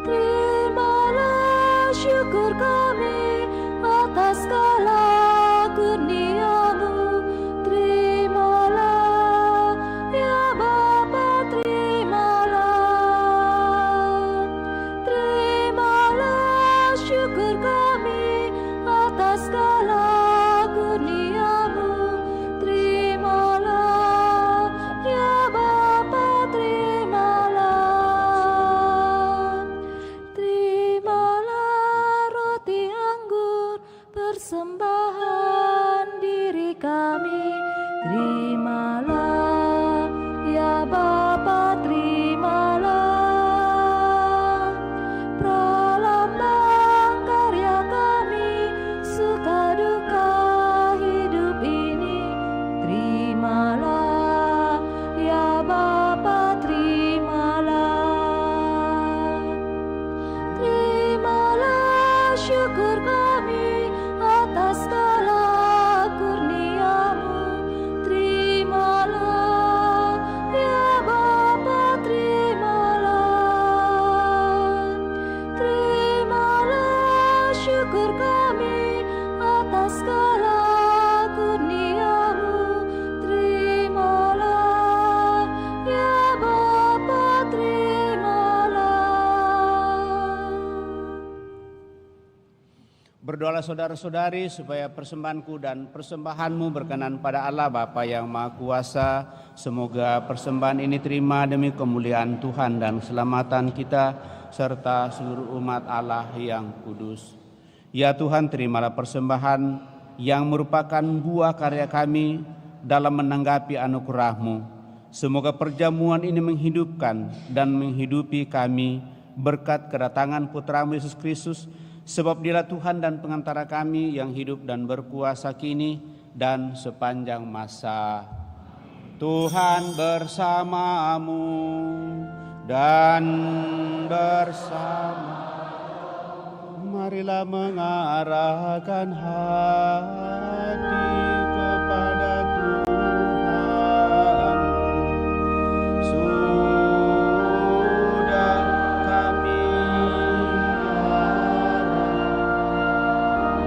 Terimalah syukur kami atas segala kurnia-Mu. Terimalah ya Bapa, terimalah. Terimalah syukur kami atas segala kurnia-Mu. Terimalah ya Bapa, terimalah. Terimalah roti anggur persembahan diri kami. Terimalah ya Bapa, terimalah. Pralambang karya kami, suka duka hidup ini. Terimalah ya Bapa, terimalah. Terimalah syukur kami atas segala kurnia-Mu. Terimalah ya Bapa, terimalah. Terimalah syukur kami atas segala kurnia-Mu. Terimalah ya Bapa, terimalah. Berdoalah saudara-saudari supaya persembahanku dan persembahanmu berkenan pada Allah Bapa yang Maha Kuasa. Semoga persembahan ini terima demi kemuliaan Tuhan dan keselamatan kita serta seluruh umat Allah yang kudus. Ya Tuhan, terimalah persembahan yang merupakan buah karya kami dalam menanggapi anugerah-Mu. Semoga perjamuan ini menghidupkan dan menghidupi kami berkat kedatangan Putra-Mu Yesus Kristus, sebab Dialah Tuhan dan pengantara kami yang hidup dan berkuasa kini dan sepanjang masa. Tuhan bersamamu dan bersama. Marilah mengarahkan hati kepada Tuhan. Sudah kami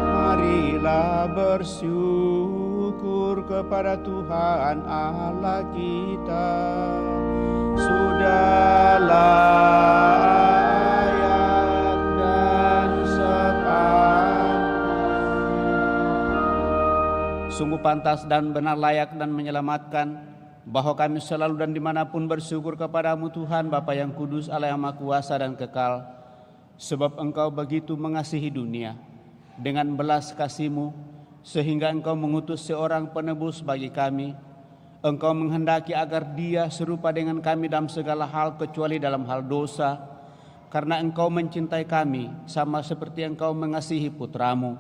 marilah bersyukur kepada Tuhan Allah kita. Sudah layak dan sungguh pantas dan benar, layak dan menyelamatkan, bahwa kami selalu dan dimanapun bersyukur kepada-Mu Tuhan Bapa yang kudus, Allah yang Maha Kuasa dan kekal. Sebab Engkau begitu mengasihi dunia dengan belas kasih-Mu, sehingga Engkau mengutus seorang penebus bagi kami. Engkau menghendaki agar dia serupa dengan kami dalam segala hal kecuali dalam hal dosa, karena Engkau mencintai kami sama seperti Engkau mengasihi Putra-Mu.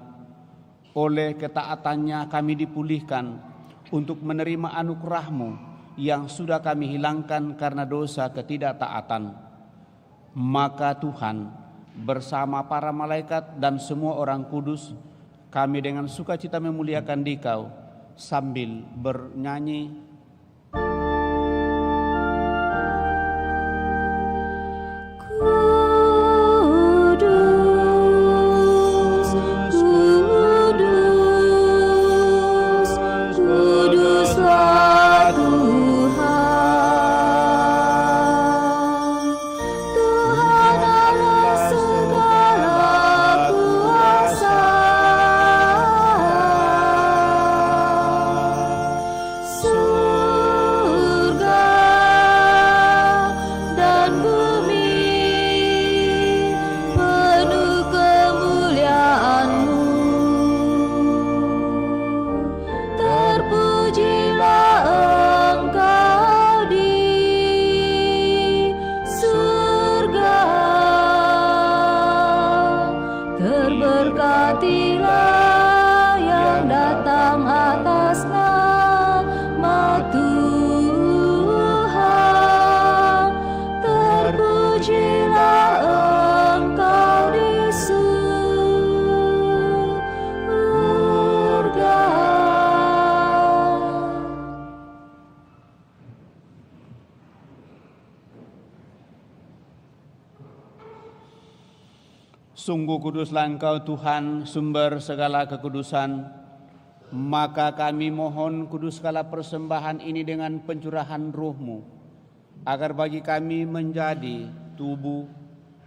Oleh ketaatannya kami dipulihkan untuk menerima anugerah-Mu yang sudah kami hilangkan karena dosa ketidaktaatan. Maka Tuhan bersama para malaikat dan semua orang kudus, kami dengan sukacita memuliakan Dikau sambil bernyanyi, Yesus Sungguh kuduslah Engkau Tuhan, sumber segala kekudusan. Maka kami mohon kuduskanlah persembahan ini dengan pencurahan Roh-Mu, agar bagi kami menjadi tubuh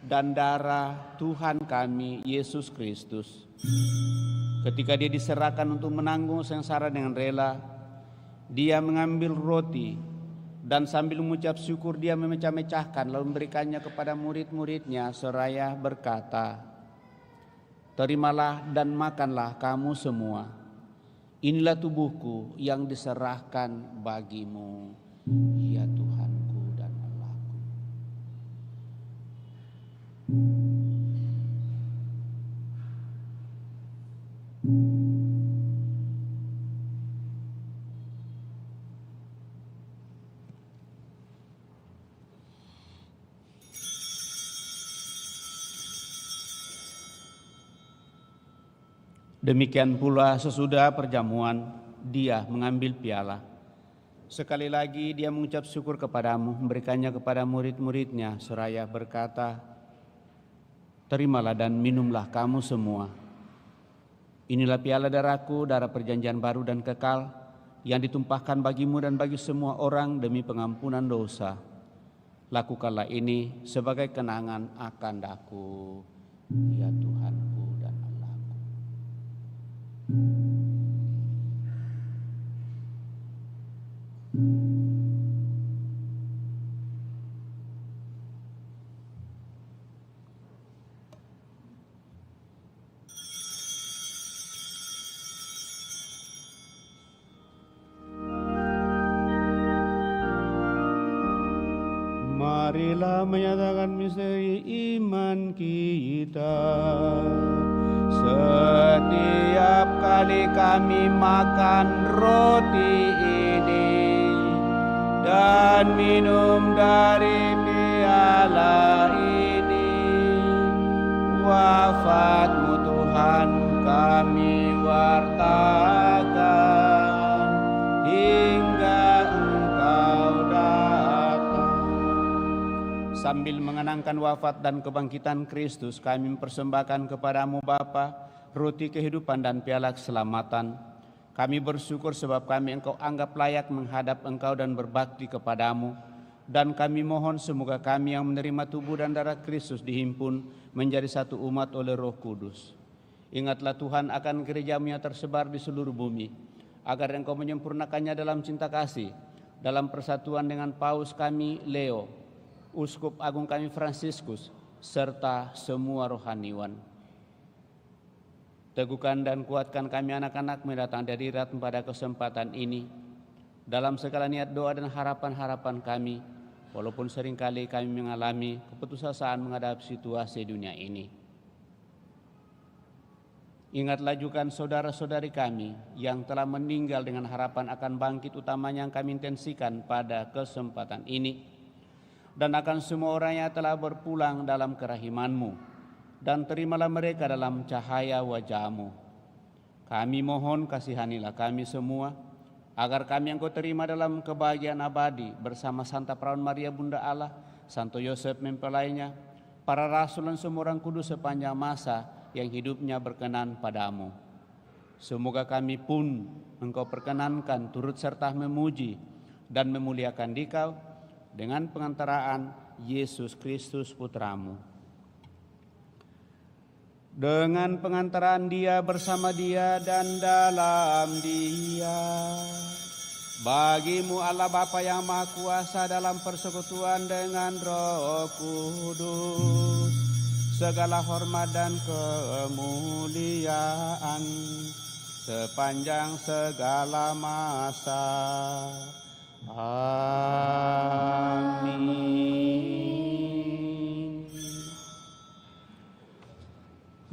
dan darah Tuhan kami Yesus Kristus. Ketika Dia diserahkan untuk menanggung sengsara dengan rela, Dia mengambil roti dan sambil mengucap syukur Dia memecah-mecahkan lalu memberikannya kepada murid-muridnya seraya berkata, "Terimalah dan makanlah kamu semua. Inilah tubuhku yang diserahkan bagimu, ya Tuhanku dan Allahku." Demikian pula sesudah perjamuan, Dia mengambil piala. Sekali lagi Dia mengucap syukur kepadamu, memberikannya kepada murid-muridnya, seraya berkata, "Terimalah dan minumlah kamu semua. Inilah piala darahku, darah perjanjian baru dan kekal, yang ditumpahkan bagimu dan bagi semua orang demi pengampunan dosa. Lakukanlah ini sebagai kenangan akan Aku, ya Tuhanku dan Allahku." Marilah menyatakan misteri iman kita. Setiap kali kami makan roti ini dan minum dari piala ini, wafat-Mu Tuhan kami wartakan hingga Engkau datang. Sambil mengenangkan wafat dan kebangkitan Kristus, kami mempersembahkan kepadamu Bapa roti kehidupan dan piala keselamatan. Kami bersyukur sebab kami Engkau anggap layak menghadap Engkau dan berbakti kepadamu. Dan kami mohon semoga kami yang menerima tubuh dan darah Kristus dihimpun menjadi satu umat oleh Roh Kudus. Ingatlah Tuhan akan gereja-Mu yang tersebar di seluruh bumi, agar Engkau menyempurnakannya dalam cinta kasih, dalam persatuan dengan Paus kami Leo, Uskup Agung kami Fransiskus, serta semua rohaniwan. Teguhkan dan kuatkan kami anak-anak-Mu datang dari hadirat pada kesempatan ini, dalam segala niat doa dan harapan-harapan kami, walaupun seringkali kami mengalami keputusasaan menghadapi situasi dunia ini. Ingatlah juga saudara-saudari kami yang telah meninggal dengan harapan akan bangkit utamanya yang kami intensikan pada kesempatan ini, dan akan semua orang yang telah berpulang dalam kerahiman-Mu, dan terimalah mereka dalam cahaya wajah-Mu. Kami mohon kasihanilah kami semua, agar kami yang Kau terima dalam kebahagiaan abadi bersama Santa Perawan Maria Bunda Allah, Santo Yosef mempelainya, para rasul dan semua orang kudus sepanjang masa yang hidupnya berkenan padamu. Semoga kami pun Engkau perkenankan turut serta memuji dan memuliakan Dikau dengan pengantaraan Yesus Kristus Putra-Mu. Dengan pengantaraan Dia, bersama Dia, dan dalam Dia, bagi-Mu Allah Bapa yang Maha Kuasa dalam persekutuan dengan Roh Kudus, segala hormat dan kemuliaan sepanjang segala masa. Amin.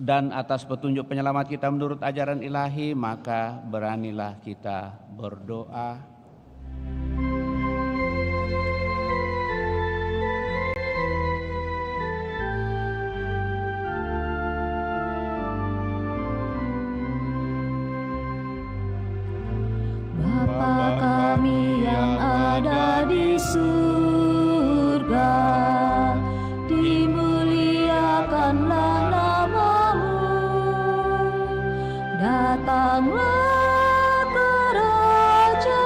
Dan atas petunjuk penyelamat kita menurut ajaran ilahi, maka beranilah kita berdoa. Bapa kami yang ada di surga, dimuliakanlah nama Datanglah kerajaanmu,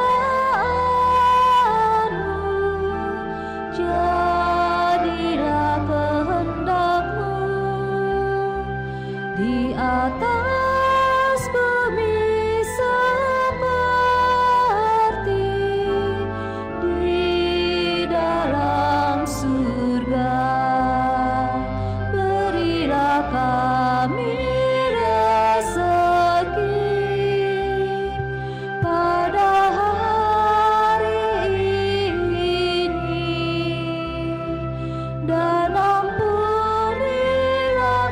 jadilah kehendak-Mu di atas bumi seperti di dalam surga. Berilah kami pada hari ini, dan ampunilah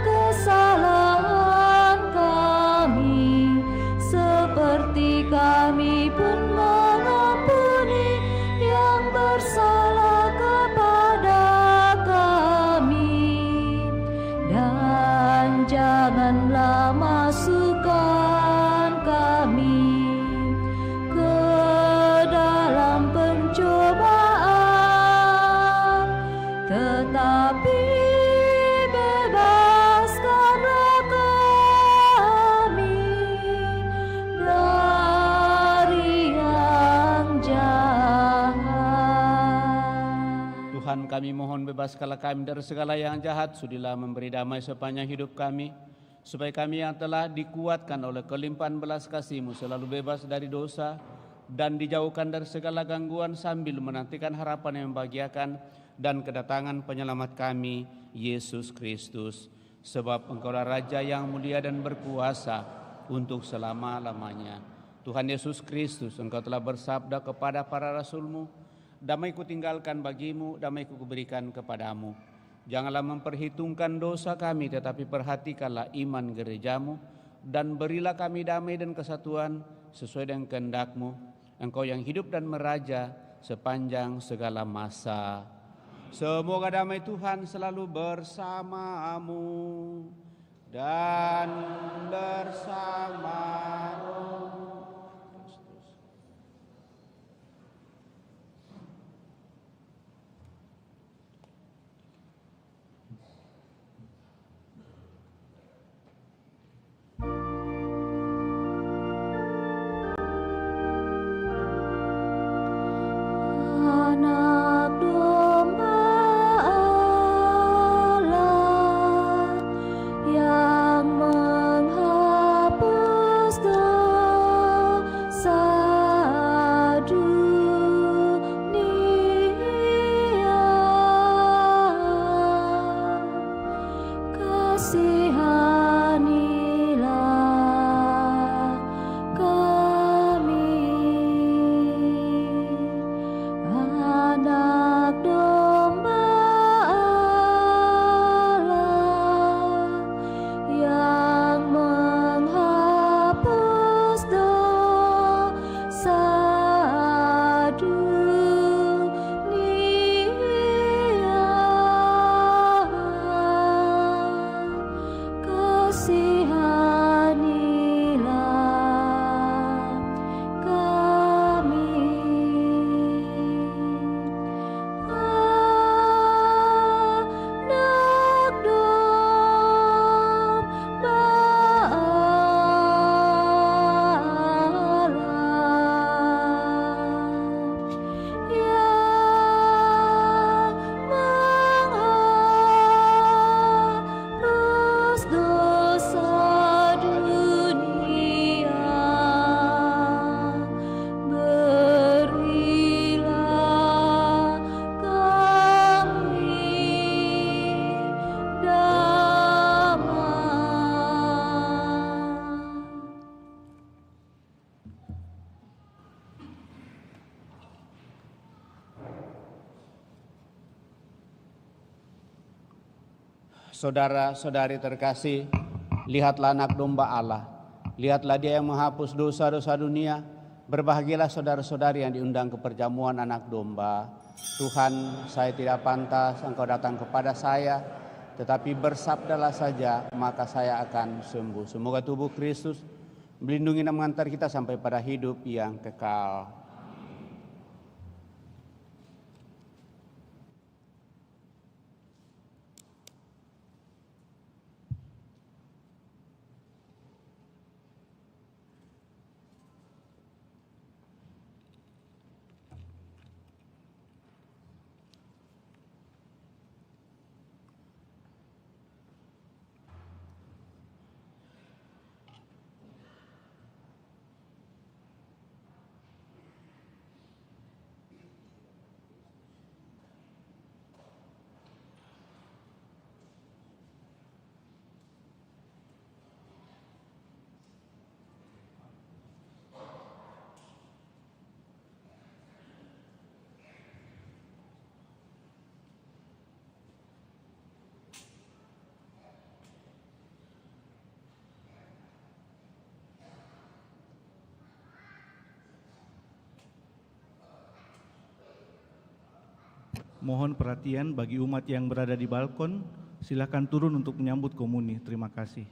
kesalahan kami, seperti kami pun mengampuni yang bersalah kepada kami. Dan janganlah masukkan kami ke dalam pencobaan, tetapi bebaskanlah kami dari yang jahat. Tuhan, kami mohon bebaskanlah kami dari segala yang jahat, sudilah memberi damai sepanjang hidup kami, supaya kami yang telah dikuatkan oleh kelimpahan belas kasih-Mu selalu bebas dari dosa dan dijauhkan dari segala gangguan, sambil menantikan harapan yang membahagiakan dan kedatangan penyelamat kami, Yesus Kristus. Sebab Engkaulah Raja yang mulia dan berkuasa untuk selama-lamanya. Tuhan Yesus Kristus, Engkau telah bersabda kepada para rasul-Mu, damai ku tinggalkan bagimu, damai ku berikan kepadamu. Janganlah memperhitungkan dosa kami, tetapi perhatikanlah iman gereja-Mu, dan berilah kami damai dan kesatuan sesuai dengan kehendak-Mu, Engkau yang hidup dan meraja sepanjang segala masa. Semoga damai Tuhan selalu bersamamu dan bersama rohmu. Anak domba Allah yang menghapus dosa dunia, kasihanilah kami. Anak domba Allah yang menghapus dosa dunia, kasihanilah kami. Anak domba Allah yang menghapus dosa dunia, berilah kami damai. Saudara-saudari terkasih, lihatlah anak domba Allah. Lihatlah Dia yang menghapus dosa-dosa dunia. Berbahagialah saudara-saudari yang diundang ke perjamuan anak domba. Tuhan, saya tidak pantas Engkau datang kepada saya, tetapi bersabdalah saja, maka saya akan sembuh. Semoga tubuh Kristus melindungi dan mengantar kita sampai pada hidup yang kekal. Mohon perhatian bagi umat yang berada di balkon, silakan turun untuk menyambut komuni. Terima kasih.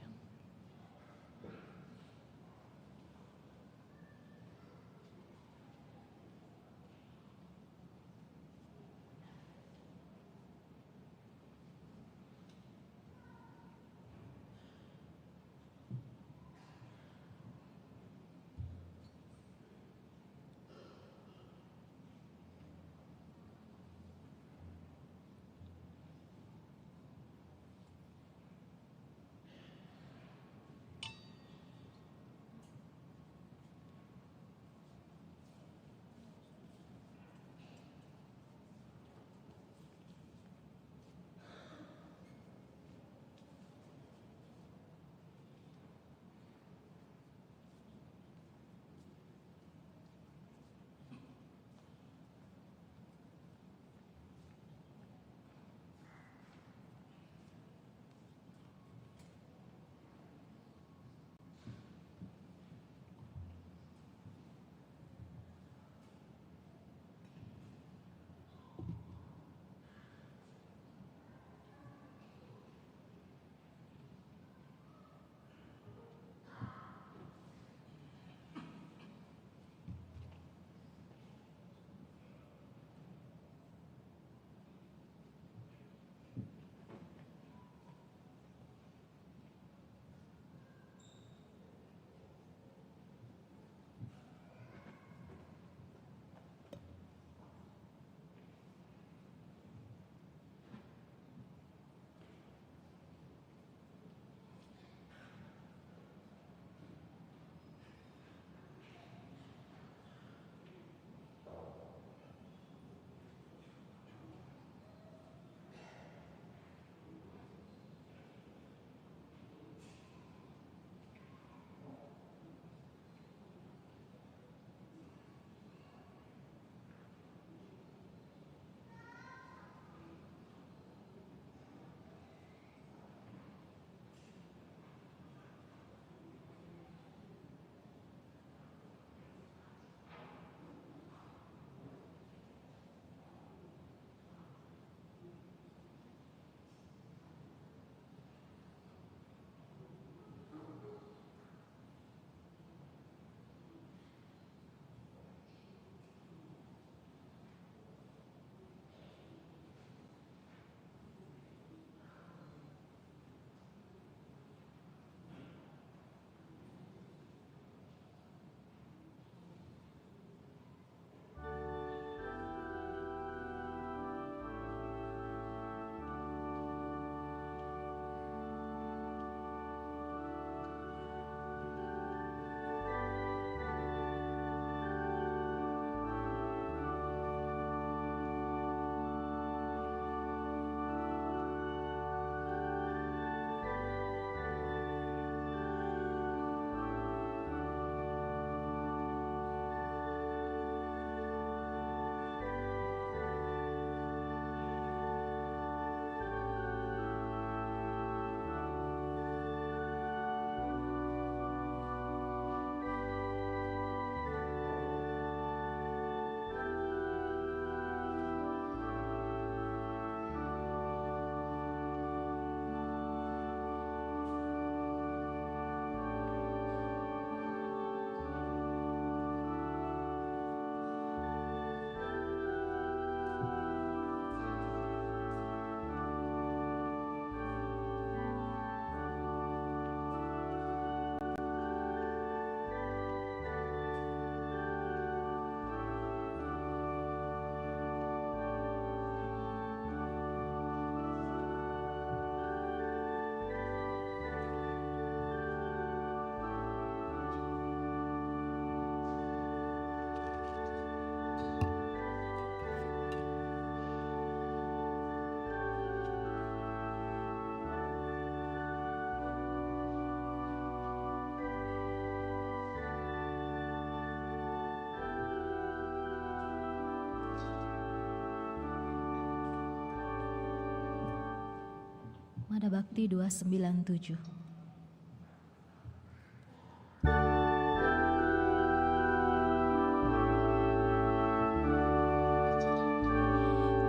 Mada Bakti 297.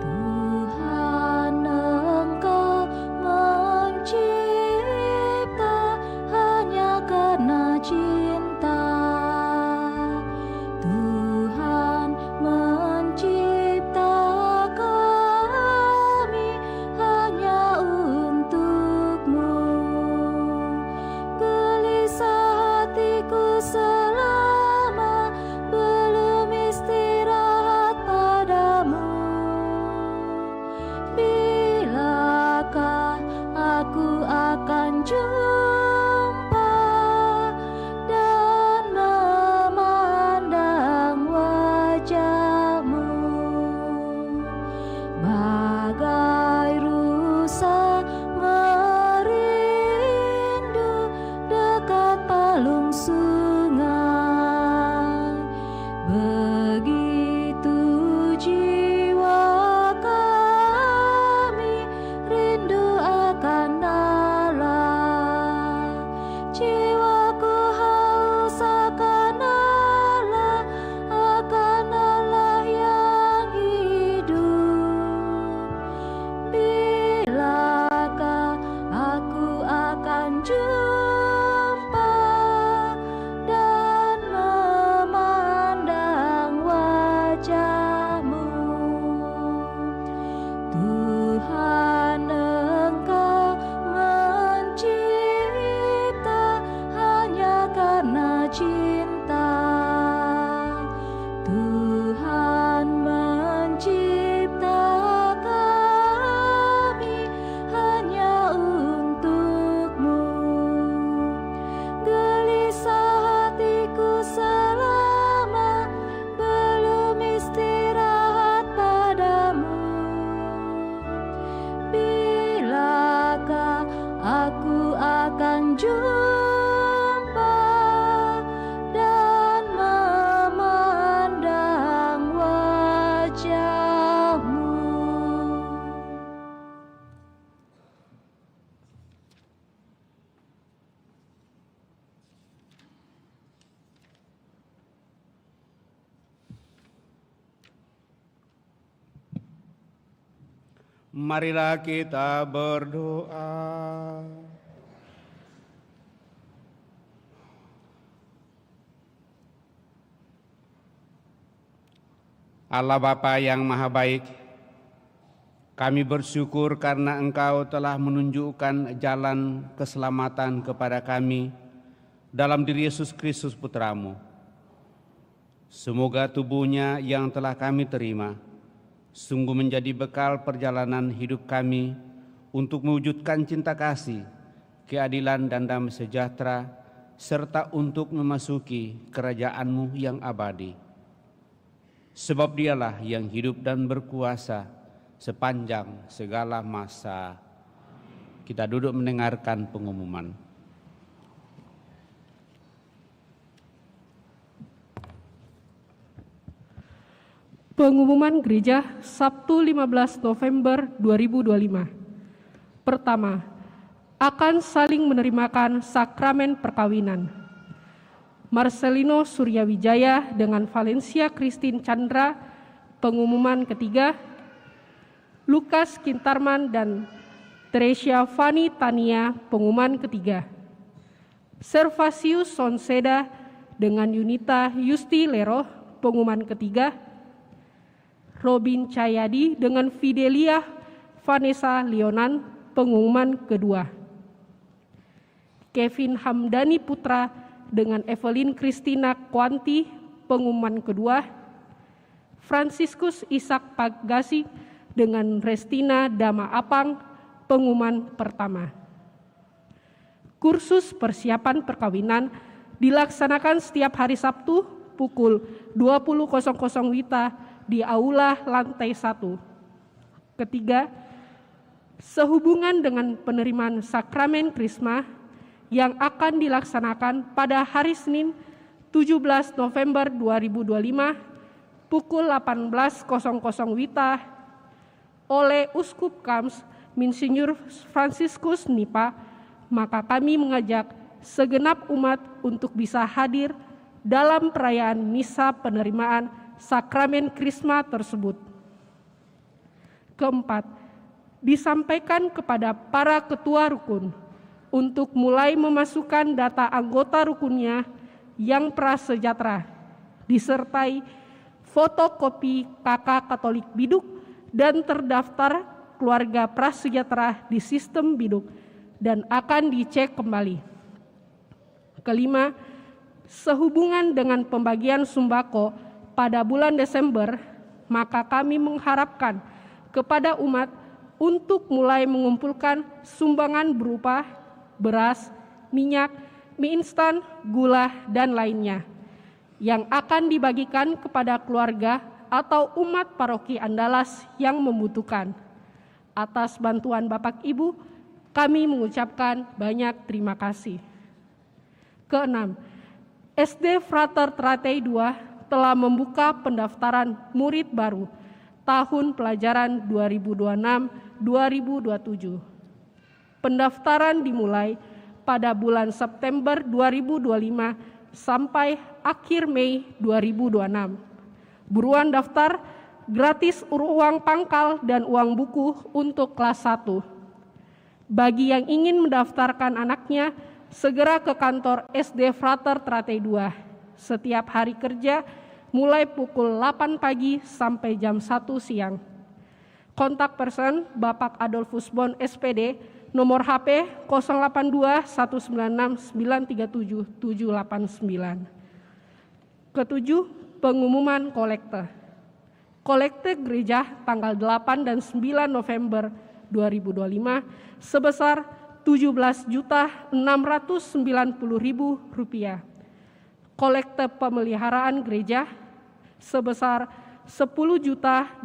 Tuhan Marilah kita berdoa. Allah Bapa yang Maha Baik, kami bersyukur karena Engkau telah menunjukkan jalan keselamatan kepada kami dalam diri Yesus Kristus Putra-Mu. Semoga tubuhnya yang telah kami terima sungguh menjadi bekal perjalanan hidup kami untuk mewujudkan cinta kasih, keadilan dan damai sejahtera, serta untuk memasuki kerajaan-Mu yang abadi. Sebab Dialah yang hidup dan berkuasa sepanjang segala masa. Kita duduk mendengarkan pengumuman. Pengumuman Gereja Sabtu 15 November 2025. Pertama, akan saling menerimakan sakramen perkawinan. Marcelino Suryawijaya dengan Valencia Christine Chandra, pengumuman ketiga. Lukas Kintarman dan Teresia Fani Tania, pengumuman ketiga. Servasius Sonseda dengan Yunita Yusti Lero, pengumuman ketiga. Robin Cahyadi dengan Fidelia Vanessa Leonan, pengumuman kedua. Kevin Hamdani Putra dengan Evelyn Christina Kwanti, pengumuman kedua. Franciscus Ishak Pagasi dengan Restina Dama Apang, pengumuman pertama. Kursus persiapan perkawinan dilaksanakan setiap hari Sabtu pukul 20.00 WITA di Aula lantai 1. Ketiga, sehubungan dengan penerimaan sakramen Krisma yang akan dilaksanakan pada hari Senin 17 November 2025 pukul 18.00 WITA oleh Uskup Kams Monsinyur Franciscus Nipa, maka kami mengajak segenap umat untuk bisa hadir dalam perayaan misa penerimaan sakramen Krisma tersebut. Keempat, disampaikan kepada para ketua rukun untuk mulai memasukkan data anggota rukunnya yang prasejahtera, disertai fotokopi KK Katolik Biduk dan terdaftar keluarga prasejahtera di sistem Biduk dan akan dicek kembali. Kelima, sehubungan dengan pembagian sembako pada bulan Desember, maka kami mengharapkan kepada umat untuk mulai mengumpulkan sumbangan berupa beras, minyak, mie instan, gula, dan lainnya yang akan dibagikan kepada keluarga atau umat paroki Andalas yang membutuhkan. Atas bantuan Bapak Ibu, kami mengucapkan banyak terima kasih. Keenam, SD Frater Tratei II telah membuka pendaftaran murid baru tahun pelajaran 2026-2027. Pendaftaran dimulai pada bulan September 2025 sampai akhir Mei 2026. Buruan daftar, gratis uang pangkal dan uang buku untuk kelas 1. Bagi yang ingin mendaftarkan anaknya, segera ke kantor SD Frater Tratei II setiap hari kerja mulai pukul 8 pagi sampai jam 1 siang. Kontak person Bapak Adolfus Bon SPD, nomor HP 082 196 937 789. Ketujuh, pengumuman kolekte. Kolekte gereja tanggal 8 dan 9 November 2025 sebesar Rp17.690.000. Kolekte pemeliharaan gereja sebesar Rp10.281.000.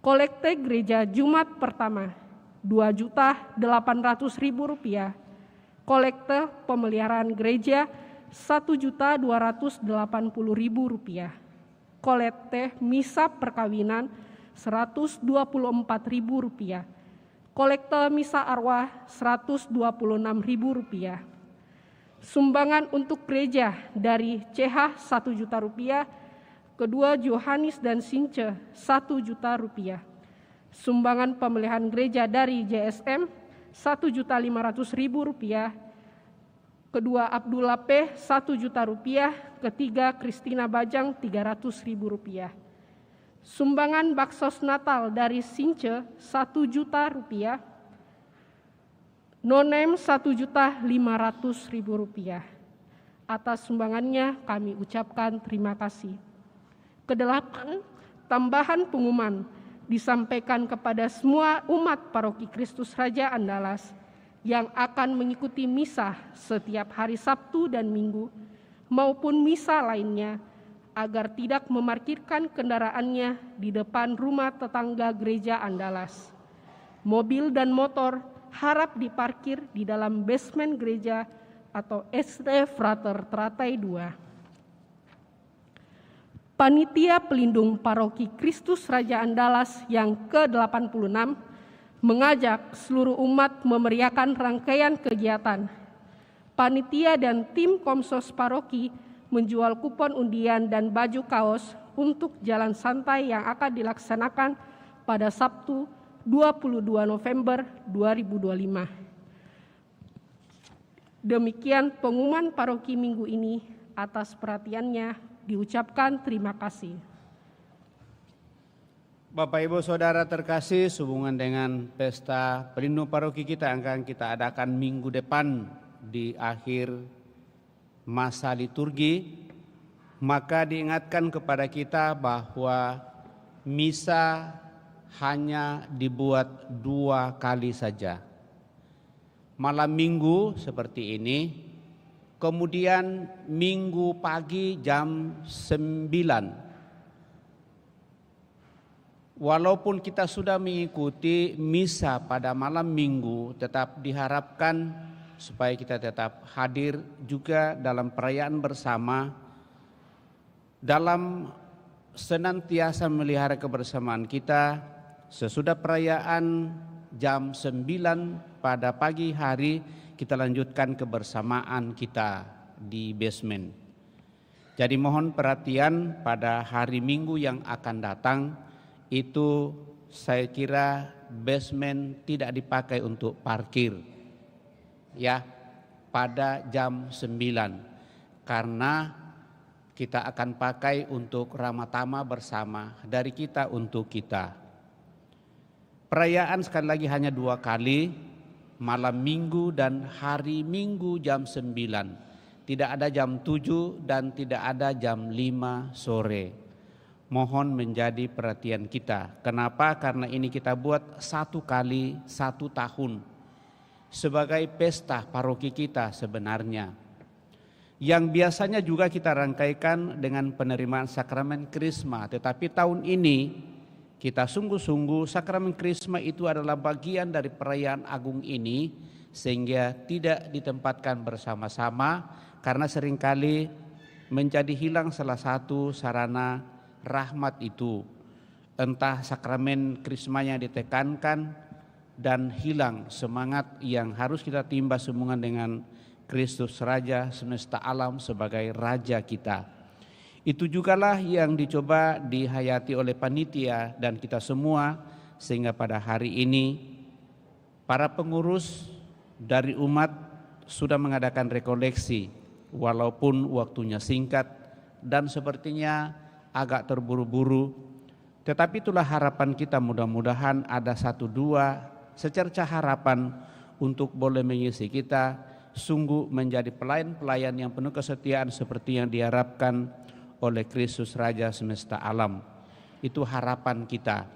Kolekte gereja Jumat pertama Rp2.800.000. Kolekte pemeliharaan gereja Rp1.280.000. Kolekte misa perkawinan Rp124.000. Kolekte misa arwah Rp126.000. Sumbangan untuk gereja dari CH Rp1 juta, Kedua, Johannes dan Since, 1 juta rupiah. Sumbangan pemeliharaan gereja dari JSM, 1.500.000 rupiah. Kedua, Abdullah P, 1 juta rupiah. Ketiga, Kristina Bajang, 300.000 rupiah. Sumbangan baksos Natal dari Since, 1 juta rupiah. Nonem, 1.500.000 rupiah. Atas sumbangannya kami ucapkan terima kasih. Kedelapan, tambahan pengumuman disampaikan kepada semua umat Paroki Kristus Raja Andalas yang akan mengikuti misa setiap hari Sabtu dan Minggu maupun misa lainnya agar tidak memarkirkan kendaraannya di depan rumah tetangga gereja Andalas. Mobil dan motor harap diparkir di dalam basement gereja atau SD Frater Teratai 2. Panitia Pelindung Paroki Kristus Raja Andalas yang ke-86 mengajak seluruh umat memeriahkan rangkaian kegiatan. Panitia dan tim Komsos Paroki menjual kupon undian dan baju kaos untuk jalan santai yang akan dilaksanakan pada Sabtu 22 November 2025. Demikian pengumuman paroki minggu ini. Atas perhatiannya diucapkan terima kasih. Bapak Ibu Saudara terkasih, sehubungan dengan pesta pelindung paroki kita akan kita adakan minggu depan di akhir masa liturgi, maka diingatkan kepada kita bahwa misa hanya dibuat 2 kali saja. Malam minggu seperti ini, kemudian minggu pagi jam 9. Walaupun kita sudah mengikuti misa pada malam minggu, tetap diharapkan supaya kita tetap hadir juga dalam perayaan bersama, dalam senantiasa melihara kebersamaan kita. Sesudah perayaan jam 9 pada pagi hari, kita lanjutkan kebersamaan kita di basement. Jadi mohon perhatian pada hari Minggu yang akan datang, itu saya kira basement tidak dipakai untuk parkir ya pada jam 9, karena kita akan pakai untuk ramatama bersama dari kita untuk kita. Perayaan sekali lagi hanya 2 kali, malam minggu dan hari Minggu jam 9. Tidak ada jam 7 dan tidak ada jam 5 sore. Mohon menjadi perhatian kita. Kenapa? Karena ini kita buat 1 kali 1 tahun. Sebagai pesta paroki kita sebenarnya. Yang biasanya juga kita rangkaikan dengan penerimaan sakramen Krisma. Tetapi tahun ini kita sungguh-sungguh sakramen Krisma itu adalah bagian dari perayaan agung ini, sehingga tidak ditempatkan bersama-sama karena seringkali menjadi hilang salah satu sarana rahmat itu. Entah sakramen Krismanya ditekankan dan hilang semangat yang harus kita timba sehubungan dengan Kristus Raja semesta alam sebagai Raja kita. Itu jugalah yang dicoba dihayati oleh panitia dan kita semua, sehingga pada hari ini para pengurus dari umat sudah mengadakan rekoleksi walaupun waktunya singkat dan sepertinya agak terburu-buru, tetapi itulah harapan kita. Mudah-mudahan ada 1-2 secerca harapan untuk boleh mengisi kita sungguh menjadi pelayan-pelayan yang penuh kesetiaan seperti yang diharapkan oleh Kristus Raja semesta alam. Itu harapan kita,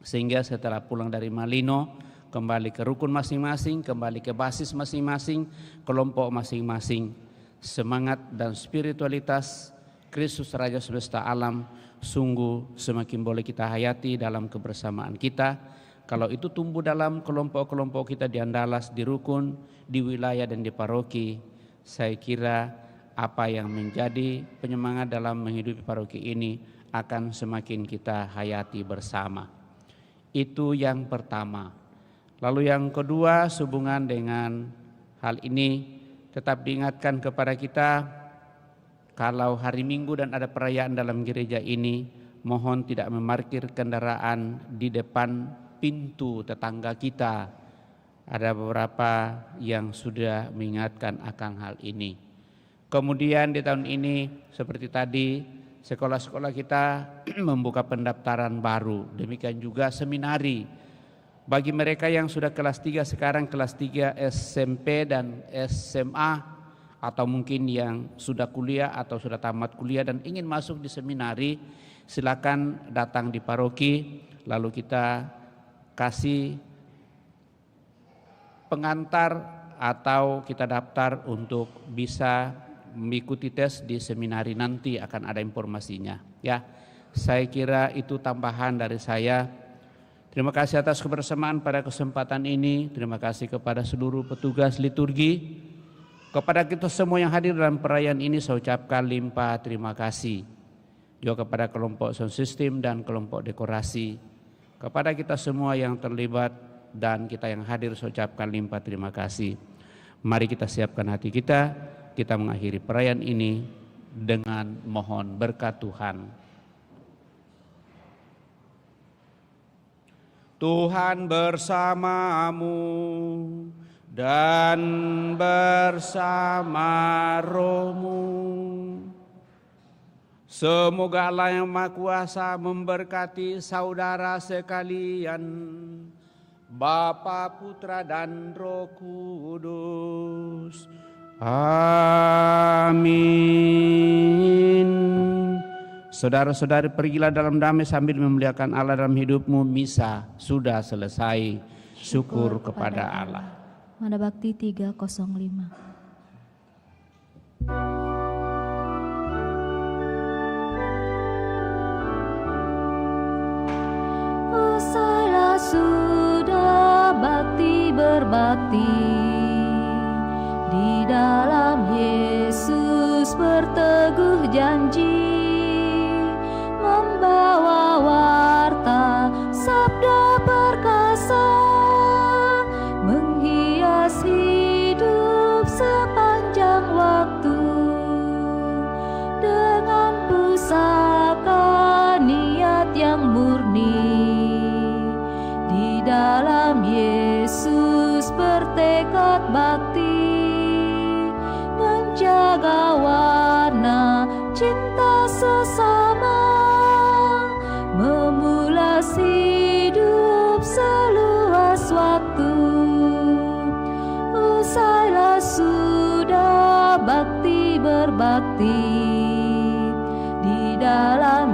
sehingga setelah pulang dari Malino kembali ke rukun masing-masing, kembali ke basis masing-masing, kelompok masing-masing, semangat dan spiritualitas Kristus Raja semesta alam sungguh semakin boleh kita hayati dalam kebersamaan kita. Kalau itu tumbuh dalam kelompok-kelompok kita di Andalas, di rukun, di wilayah dan di paroki, saya kira apa yang menjadi penyemangat dalam menghidupi paroki ini akan semakin kita hayati bersama. Itu yang pertama. Lalu yang kedua, sehubungan dengan hal ini tetap diingatkan kepada kita kalau hari Minggu dan ada perayaan dalam gereja ini, mohon tidak memarkir kendaraan di depan pintu tetangga kita. Ada beberapa yang sudah mengingatkan akan hal ini. Kemudian di tahun ini seperti tadi, sekolah-sekolah kita membuka pendaftaran baru. Demikian juga seminari. Bagi mereka yang sudah kelas 3 sekarang, kelas 3 SMP dan SMA, atau mungkin yang sudah kuliah atau sudah tamat kuliah dan ingin masuk di seminari, silakan datang di paroki, lalu kita kasih pengantar atau kita daftar untuk bisa mengikuti tes di seminari, nanti akan ada informasinya. Ya, saya kira itu tambahan dari saya. Terima kasih atas kebersamaan pada kesempatan ini. Terima kasih kepada seluruh petugas liturgi. Kepada kita semua yang hadir dalam perayaan ini saya ucapkan limpah terima kasih. Juga kepada kelompok sound system dan kelompok dekorasi. Kepada kita semua yang terlibat dan kita yang hadir saya ucapkan limpah terima kasih. Mari kita siapkan hati kita mengakhiri perayaan ini dengan mohon berkat Tuhan. Tuhan bersamamu dan bersama rohmu. Semoga Allah yang Maha Kuasa memberkati saudara sekalian, Bapa, Putra, dan Roh Kudus. Amin. Saudara-saudari, pergilah dalam damai sambil memuliakan Allah dalam hidupmu. Misa sudah selesai. Syukur kepada Allah. Manda Bakti 305. Usailah sudah bakti berbakti, di dalam Yesus berteguh janji, membawa warta sabda perkasa, menghias hidup sepanjang waktu, dengan pusaka niat yang murni, di dalam Yesus bertekad bakti, menjaga warna cinta sesama, memulas hidup seluas waktu. Usailah sudah bakti berbakti, di dalam